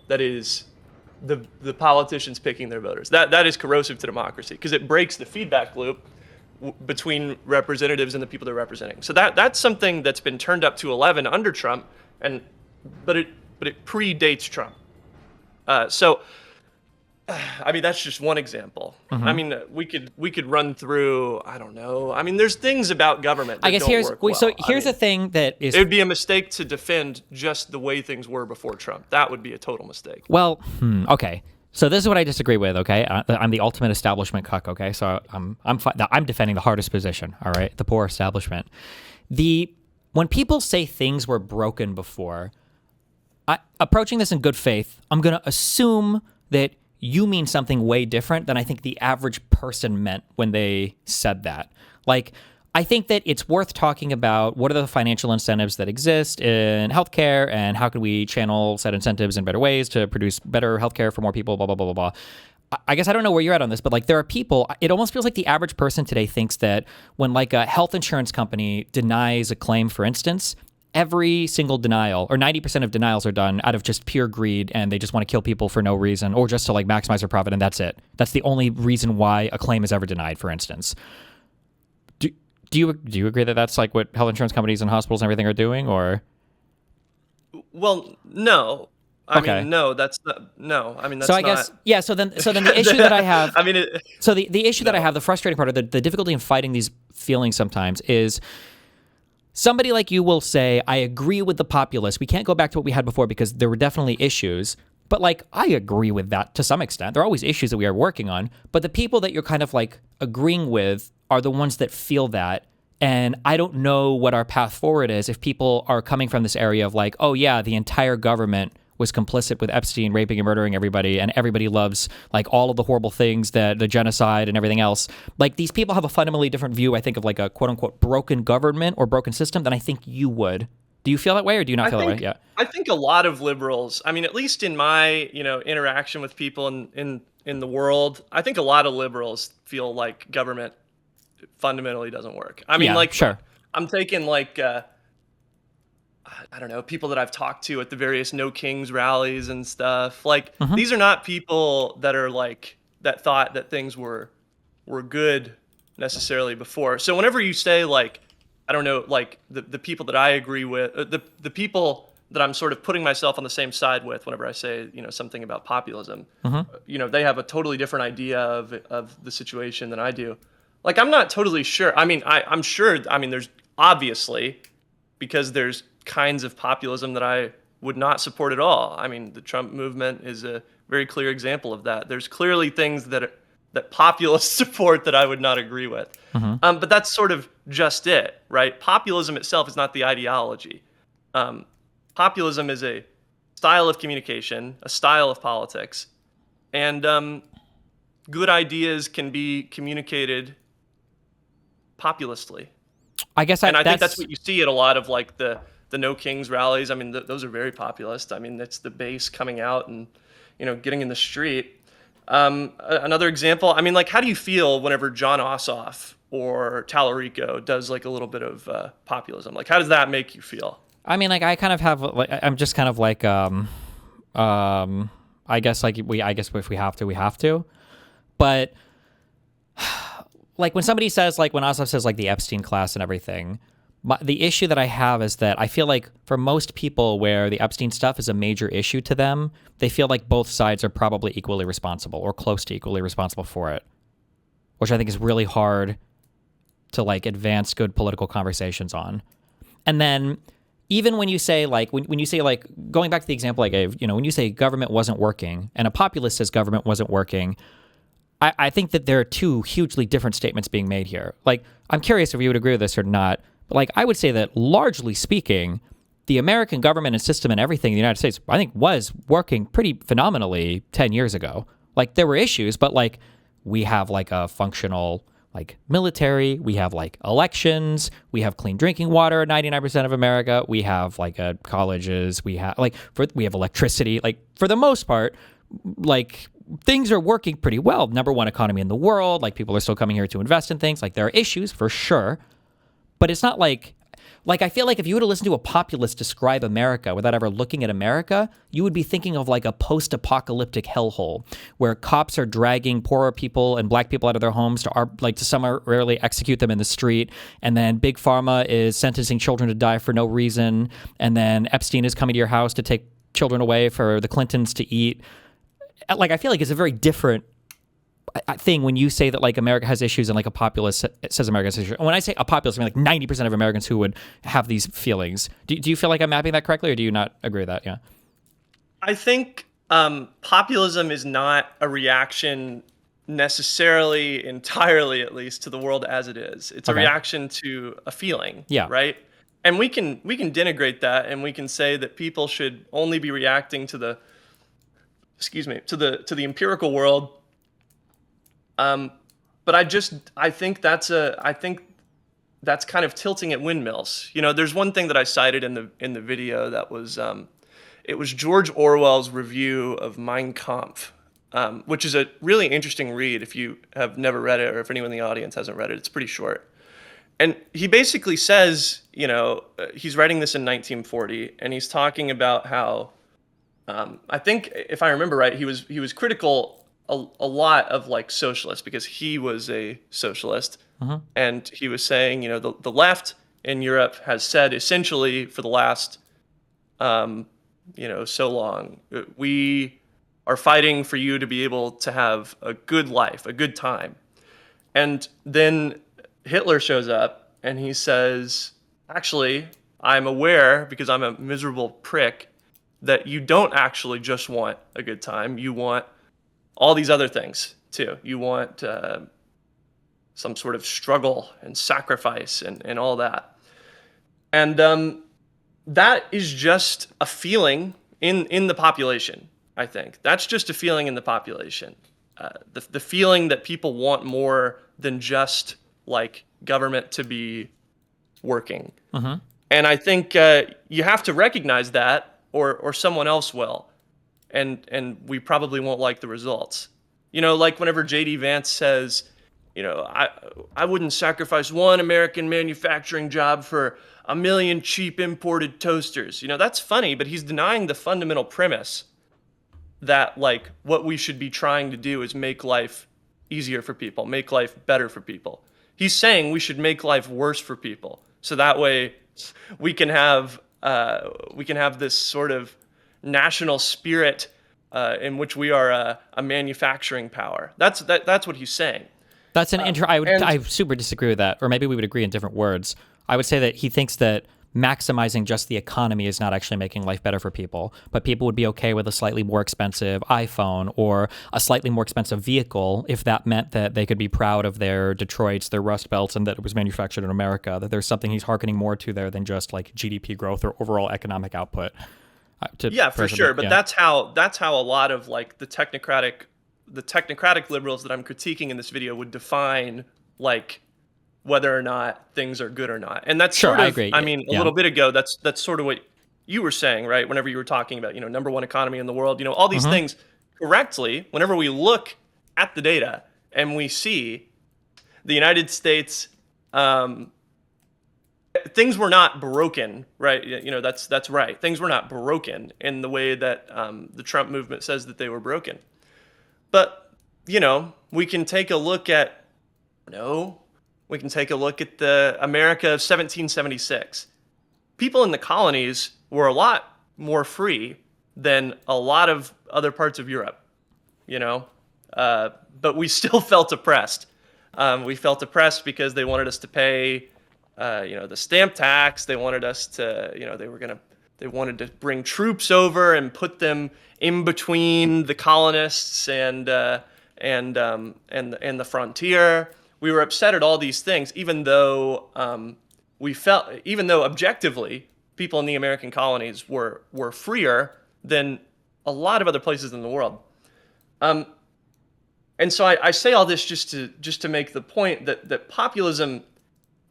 that is the politicians picking their voters. That is corrosive to democracy because it breaks the feedback loop between representatives and the people they're representing. So that's something that's been turned up to 11 under Trump, but it predates Trump. So, I mean, that's just one example. I mean, we could run through. I don't know. I mean, there's things about government that I guess don't here's work well. so here's the thing that is. It would be a mistake to defend just the way things were before Trump. That would be a total mistake. Well, okay. So this is what I disagree with. Okay, I'm the ultimate establishment cuck. Okay, so I'm defending the hardest position. All right, the poor establishment. When people say things were broken before, approaching this in good faith, I'm going to assume that you mean something way different than I think the average person meant when they said that. Like, I think that it's worth talking about what are the financial incentives that exist in healthcare and how can we channel said incentives in better ways to produce better healthcare for more people, blah, blah, blah, blah, blah. I guess I don't know where you're at on this, but like there are people, it almost feels like the average person today thinks that when like a health insurance company denies a claim, for instance, every single denial or 90% of denials are done out of just pure greed and they just want to kill people for no reason or just to like maximize their profit and that's it. That's the only reason why a claim is ever denied, for instance. Do you agree that that's like what health insurance companies and hospitals and everything are doing, or? Well, no. I mean, no, that's not, no. I mean, that's so I guess, yeah. So then the issue that I have, I mean, the issue that I have, the frustrating part of the difficulty in fighting these feelings sometimes is somebody like you will say, I agree with the populace. We can't go back to what we had before because there were definitely issues. But like, I agree with that to some extent. There are always issues that we are working on. But the people that you're kind of like agreeing with are the ones that feel that. And I don't know what our path forward is if people are coming from this area of like, oh yeah, the entire government was complicit with Epstein raping and murdering everybody, and everybody loves like all of the horrible things, that the genocide and everything else. Like these people have a fundamentally different view, I think, of like a quote unquote broken government or broken system than I think you would. Do you feel that way, or do you not feel that way? Yeah. I think a lot of liberals, I mean, at least in my, interaction with people in the world, I think a lot of liberals feel like government fundamentally doesn't work. I mean, sure. I'm taking like, I don't know, people that I've talked to at the various No Kings rallies and stuff. Like, these are not people that are like, that thought that things were good necessarily before. So whenever you say like, I don't know, like the people that I agree with, the people that I'm sort of putting myself on the same side with whenever I say, something about populism, they have a totally different idea of the situation than I do. Like, I'm not totally sure. I mean, I'm sure, there's obviously because there's kinds of populism that I would not support at all. I mean, the Trump movement is a very clear example of that. There's clearly things that populists support that I would not agree with. But that's sort of just it, right? Populism itself is not the ideology. Populism is a style of communication, a style of politics, and good ideas can be communicated populistly. I guess I think that's what you see at a lot of like the No Kings rallies. I mean, those are very populist. I mean, that's the base coming out and, getting in the street. Another example, I mean, like, how do you feel whenever John Ossoff or Tallarico does like a little bit of populism? Like, how does that make you feel? I mean, like, I kind of have, like, I'm just kind of like, I guess, like, I guess if we have to, we have to. But, like, when somebody says, like, when Ossoff says, like, the Epstein class and everything, the issue that I have is that I feel like for most people where the Epstein stuff is a major issue to them, they feel like both sides are probably equally responsible or close to equally responsible for it, which I think is really hard to, like, advance good political conversations on. And then even when you say, like, when you say, like, going back to the example I gave, when you say government wasn't working and a populist says government wasn't working, I think that there are two hugely different statements being made here. Like, I'm curious if you would agree with this or not, but, like, I would say that largely speaking, the American government and system and everything in the United States, I think, was working pretty phenomenally 10 years ago. Like, there were issues, but, like, we have, like, a functional, like, military, we have, like, elections, we have clean drinking water, 99% of America, we have, like, colleges, we have, like, we have electricity. Like, for the most part, like, things are working pretty well. Number one economy in the world. Like, people are still coming here to invest in things. Like, there are issues for sure, but it's not like I feel like if you were to listen to a populist describe America without ever looking at America, you would be thinking of, like, a post-apocalyptic hellhole where cops are dragging poorer people and black people out of their homes to summarily execute them in the street, and then Big Pharma is sentencing children to die for no reason, and then Epstein is coming to your house to take children away for the Clintons to eat. Like, I feel like it's a very different thing when you say that, like, America has issues and, like, a populist says America has issues. And when I say a populist, I mean, like, 90% of Americans who would have these feelings. Do you feel like I'm mapping that correctly, or do you not agree with that? Yeah. I think populism is not a reaction necessarily, entirely at least, to the world as it is. It's a reaction to a feeling, right? And we can denigrate that, and we can say that people should only be reacting to the empirical world. But I think that's kind of tilting at windmills. There's one thing that I cited in the video that was, it was George Orwell's review of Mein Kampf, which is a really interesting read if you have never read it, or if anyone in the audience hasn't read it. It's pretty short. And he basically says, he's writing this in 1940, and he's talking about how, I think if I remember right, he was critical a lot of, like, socialists, because he was a socialist, and he was saying, the left in Europe has said essentially for the last, so long, we are fighting for you to be able to have a good life, a good time. And then Hitler shows up and he says, actually, I'm aware, because I'm a miserable prick, that you don't actually just want a good time. You want all these other things too. You want some sort of struggle and sacrifice and all that. And that is just a feeling in the population, I think. That's just a feeling in the population. The feeling that people want more than just, like, government to be working. And I think you have to recognize that, or someone else will. And we probably won't like the results. Like whenever J.D. Vance says, I wouldn't sacrifice one American manufacturing job for 1 million cheap imported toasters. That's funny, but he's denying the fundamental premise that, like, what we should be trying to do is make life easier for people, make life better for people. He's saying we should make life worse for people, so that way we can have this sort of national spirit in which we are a manufacturing power. That's what he's saying. That's an I super disagree with that, or maybe we would agree in different words. I would say that he thinks that maximizing just the economy is not actually making life better for people, but people would be okay with a slightly more expensive iPhone or a slightly more expensive vehicle if that meant that they could be proud of their Detroits, their Rust Belts, and that it was manufactured in America, that there's something he's hearkening more to there than just like GDP growth or overall economic output. Yeah, for sure. But that's how a lot of like the technocratic liberals that I'm critiquing in this video would define like whether or not things are good or not. And that's sure, sort of, I agree. I mean, a little bit ago, that's sort of what you were saying, right? Whenever you were talking about, number one economy in the world, all these things correctly, whenever we look at the data and we see the United States, things were not broken, right? That's right. Things were not broken in the way that the Trump movement says that they were broken. But, we can take a look at, we can take a look at the America of 1776. People in the colonies were a lot more free than a lot of other parts of Europe, but we still felt oppressed. We felt oppressed because they wanted us to pay, the stamp tax. They wanted us to, they wanted to bring troops over and put them in between the colonists and the frontier. We were upset at all these things, even though objectively people in the American colonies were freer than a lot of other places in the world. And so I say all this just to make the point that populism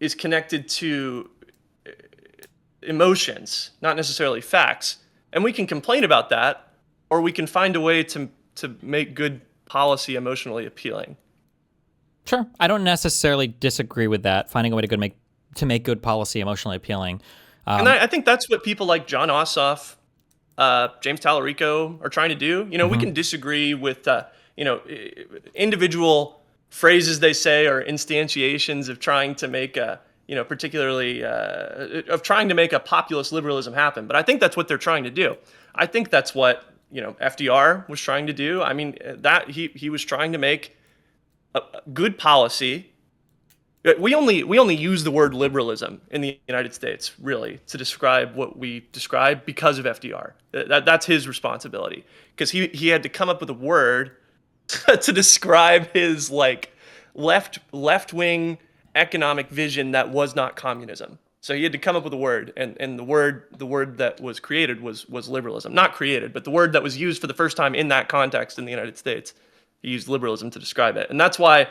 is connected to emotions, not necessarily facts. And we can complain about that, or we can find a way to make good policy emotionally appealing. Sure. I don't necessarily disagree with that, finding a way to make good policy emotionally appealing. And I think that's what people like John Ossoff, James Tallarico are trying to do. We can disagree with, individual phrases they say or instantiations of trying to make a populist liberalism happen. But I think that's what they're trying to do. I think that's what, FDR was trying to do. I mean, that he was trying to make a good policy. We only use the word liberalism in the United States, really, to describe what we describe because of FDR. That's his responsibility, because he had to come up with a word to describe his like left-wing economic vision that was not communism. So he had to come up with a word, and the word that was created was liberalism. Not created, but the word that was used for the first time in that context in the United States. He used liberalism to describe it. And that's why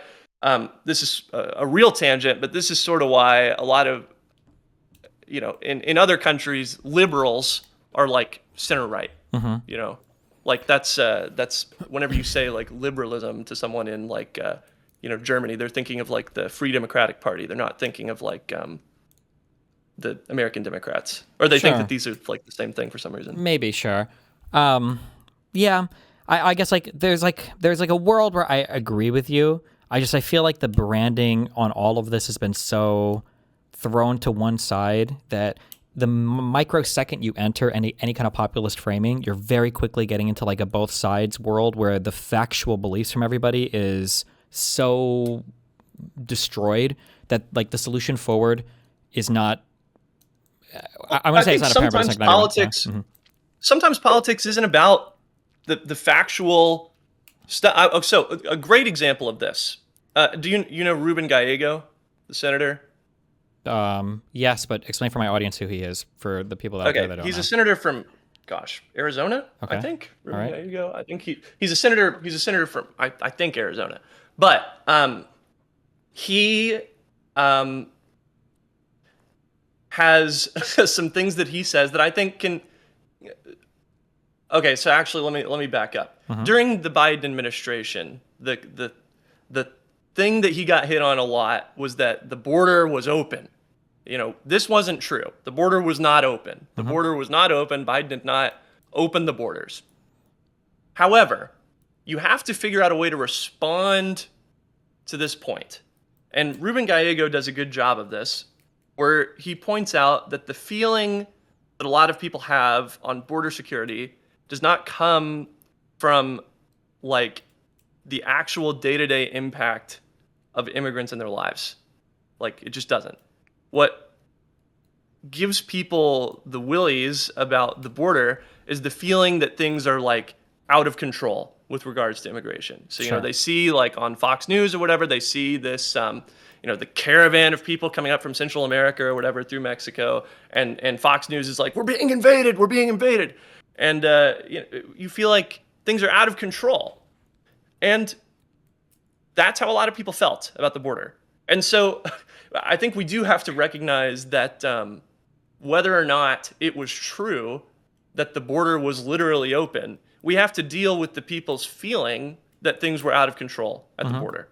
this is a real tangent, but this is sort of why a lot of, in other countries, liberals are like center-right. Like that's whenever you say like liberalism to someone in like, Germany, they're thinking of like the Free Democratic Party. They're not thinking of like the American Democrats, or they think that these are like the same thing for some reason. Maybe, sure. Yeah. I guess like there's a world where I agree with you. I feel like the branding on all of this has been so thrown to one side that the microsecond you enter any kind of populist framing, you're very quickly getting into like a both sides world where the factual beliefs from everybody is so destroyed that like the solution forward is not. I'm going to say it's not apparent, but it's like politics. Sometimes politics isn't about the factual stuff. So a great example of this. Do you know Ruben Gallego, the senator? Yes, but explain for my audience who he is, for the people out there that don't he's know. a senator from, Arizona. Okay. I think. Ruben All right. Gallego. I think he's a senator. He's a senator from I think Arizona, but he has some things that he says that I think can. Okay, so actually, let me back up. During the Biden administration, the thing that he got hit on a lot was that the border was open. This wasn't true. The border was not open. The border was not open. Biden did not open the borders. However, you have to figure out a way to respond to this point. And Ruben Gallego does a good job of this, where he points out that the feeling that a lot of people have on border security does not come from like the actual day-to-day impact of immigrants in their lives. Like, it just doesn't. What gives people the willies about the border is the feeling that things are like out of control with regards to immigration. So, Sure. they see like on Fox News or whatever, they see this, the caravan of people coming up from Central America or whatever through Mexico. And Fox News is like, we're being invaded. And you feel like things are out of control. And that's how a lot of people felt about the border. And so I think we do have to recognize that whether or not it was true that the border was literally open, we have to deal with the people's feeling that things were out of control at the border.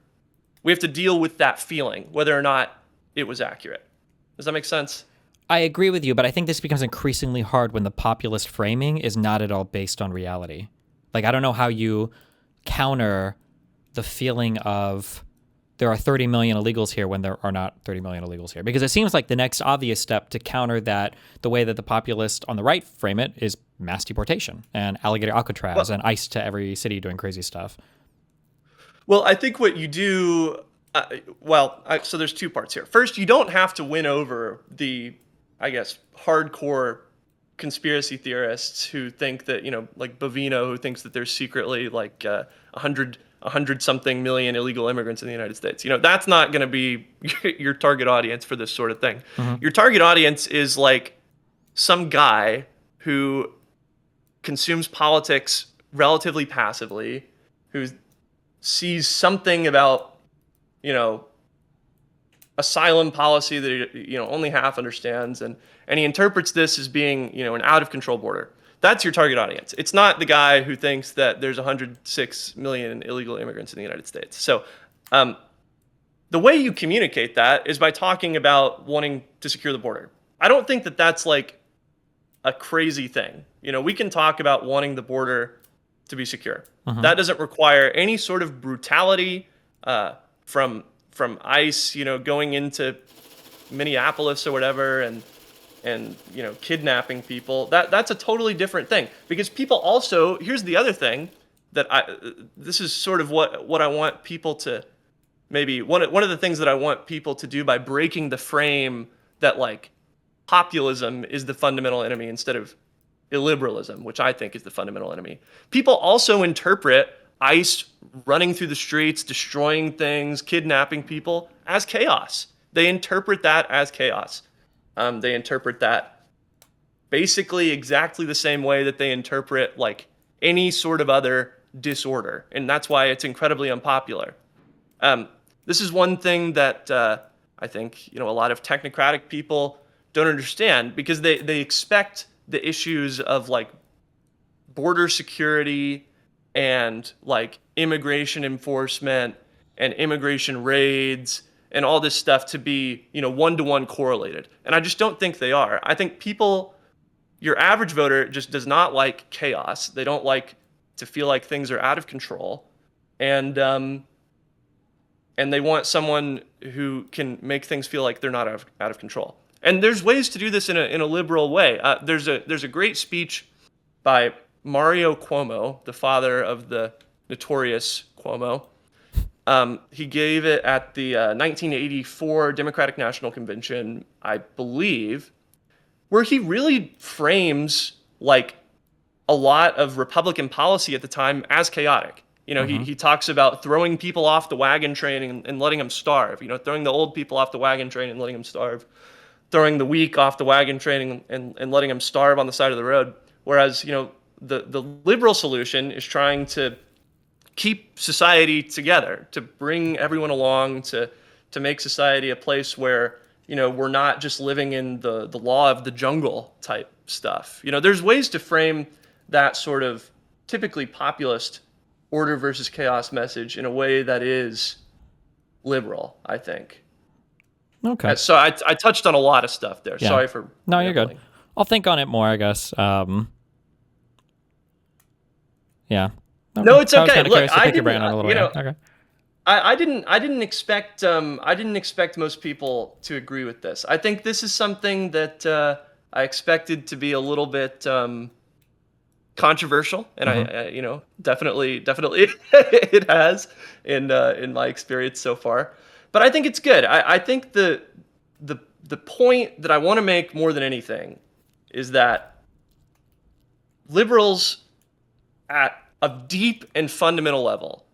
We have to deal with that feeling, whether or not it was accurate. Does that make sense? I agree with you, but I think this becomes increasingly hard when the populist framing is not at all based on reality. Like, I don't know how you counter the feeling of there are 30 million illegals here when there are not 30 million illegals here. Because it seems like the next obvious step to counter that, the way that the populist on the right frame it, is mass deportation and alligator Alcatraz and ICE to every city doing crazy stuff. Well, I think what you do, so there's two parts here. First, you don't have to win over the, I guess, hardcore conspiracy theorists who think that, like Bovino, who thinks that there's secretly like 100 something million illegal immigrants in the United States. That's not going to be your target audience for this sort of thing. Your target audience is like some guy who consumes politics relatively passively, who sees something about, asylum policy that he, only half understands, and he interprets this as being, an out of control border. That's your target audience. It's not the guy who thinks that there's 106 million illegal immigrants in the United States. So the way you communicate that is by talking about wanting to secure the border. I don't think that that's like a crazy thing. We can talk about wanting the border to be secure. That doesn't require any sort of brutality from ICE, going into Minneapolis or whatever and kidnapping people. That's a totally different thing, because people also, here's the other thing that this is sort of what I want people to, maybe one of the things that I want people to do by breaking the frame that like populism is the fundamental enemy instead of illiberalism, which I think is the fundamental enemy. People also interpret ICE running through the streets, destroying things, kidnapping people as chaos. They interpret that as chaos. They interpret that basically exactly the same way that they interpret like any sort of other disorder. And that's why it's incredibly unpopular. This is one thing that I think, a lot of technocratic people don't understand, because they expect the issues of like border security and like immigration enforcement and immigration raids and all this stuff to be, one-to-one correlated. And I just don't think they are. I think your average voter just does not like chaos. They don't like to feel like things are out of control. And they want someone who can make things feel like they're not out of control. And there's ways to do this in a liberal way. There's a great speech by Mario Cuomo, the father of the notorious Cuomo. He gave it at the 1984 Democratic National Convention, I believe, where he really frames like a lot of Republican policy at the time as chaotic. He talks about throwing people off the wagon train and letting them starve, throwing the old people off the wagon train and letting them starve, throwing the weak off the wagon train and letting them starve on the side of the road. Whereas, the liberal solution is trying to keep society together, to bring everyone along, to make society a place where, we're not just living in the law of the jungle type stuff. There's ways to frame that sort of typically populist order versus chaos message in a way that is liberal, I think. Okay. So I touched on a lot of stuff there. Yeah. Sorry for... No, you're good. I'll think on it more, I guess. Yeah. Okay. No, it's okay. Look, I didn't expect most people to agree with this. I think this is something that I expected to be a little bit controversial, and I definitely it has in my experience so far. But I think it's good. I think the the point that I want to make more than anything is that liberals at a deep and fundamental level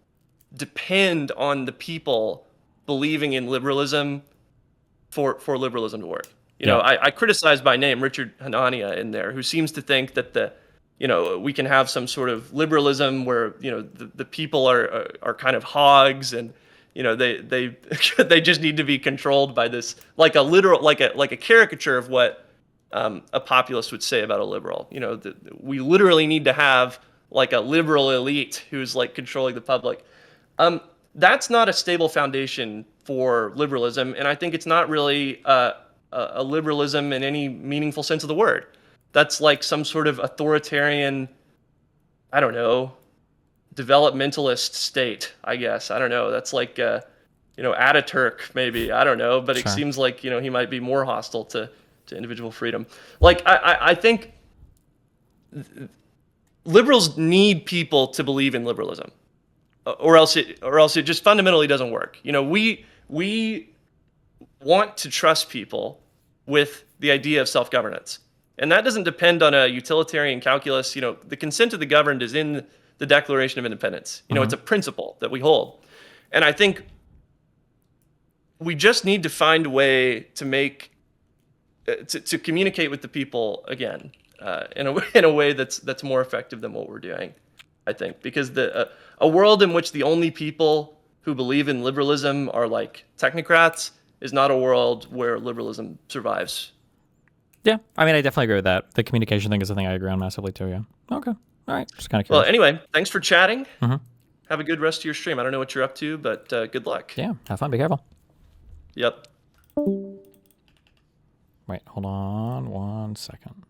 depend on the people believing in liberalism for liberalism to work. You know, I criticized by name Richard Hanania in there, who seems to think that we can have some sort of liberalism where, the people are kind of hogs, and, they they just need to be controlled by this, like a caricature of what a populist would say about a liberal. We literally need to have like a liberal elite who's like controlling the public. That's not a stable foundation for liberalism, and I think it's not really a liberalism in any meaningful sense of the word. That's like some sort of authoritarian, I don't know, developmentalist state, I guess. I don't know. That's like, Ataturk, maybe. I don't know. But it seems like, he might be more hostile to individual freedom. Like, I think liberals need people to believe in liberalism, or else it just fundamentally doesn't work. We want to trust people with the idea of self-governance. And that doesn't depend on a utilitarian calculus. The consent of the governed is in the Declaration of Independence. It's a principle that we hold. And I think we just need to find a way to make, to communicate with the people again, in a way that's more effective than what we're doing, I think. Because a world in which the only people who believe in liberalism are like technocrats is not a world where liberalism survives. Yeah, I mean, I definitely agree with that. The communication thing is something I agree on massively too, yeah. Okay, all right, just kind of curious. Well, anyway, thanks for chatting. Mm-hmm. Have a good rest of your stream. I don't know what you're up to, but good luck. Yeah, have fun, be careful. Yep. Wait, hold on 1 second.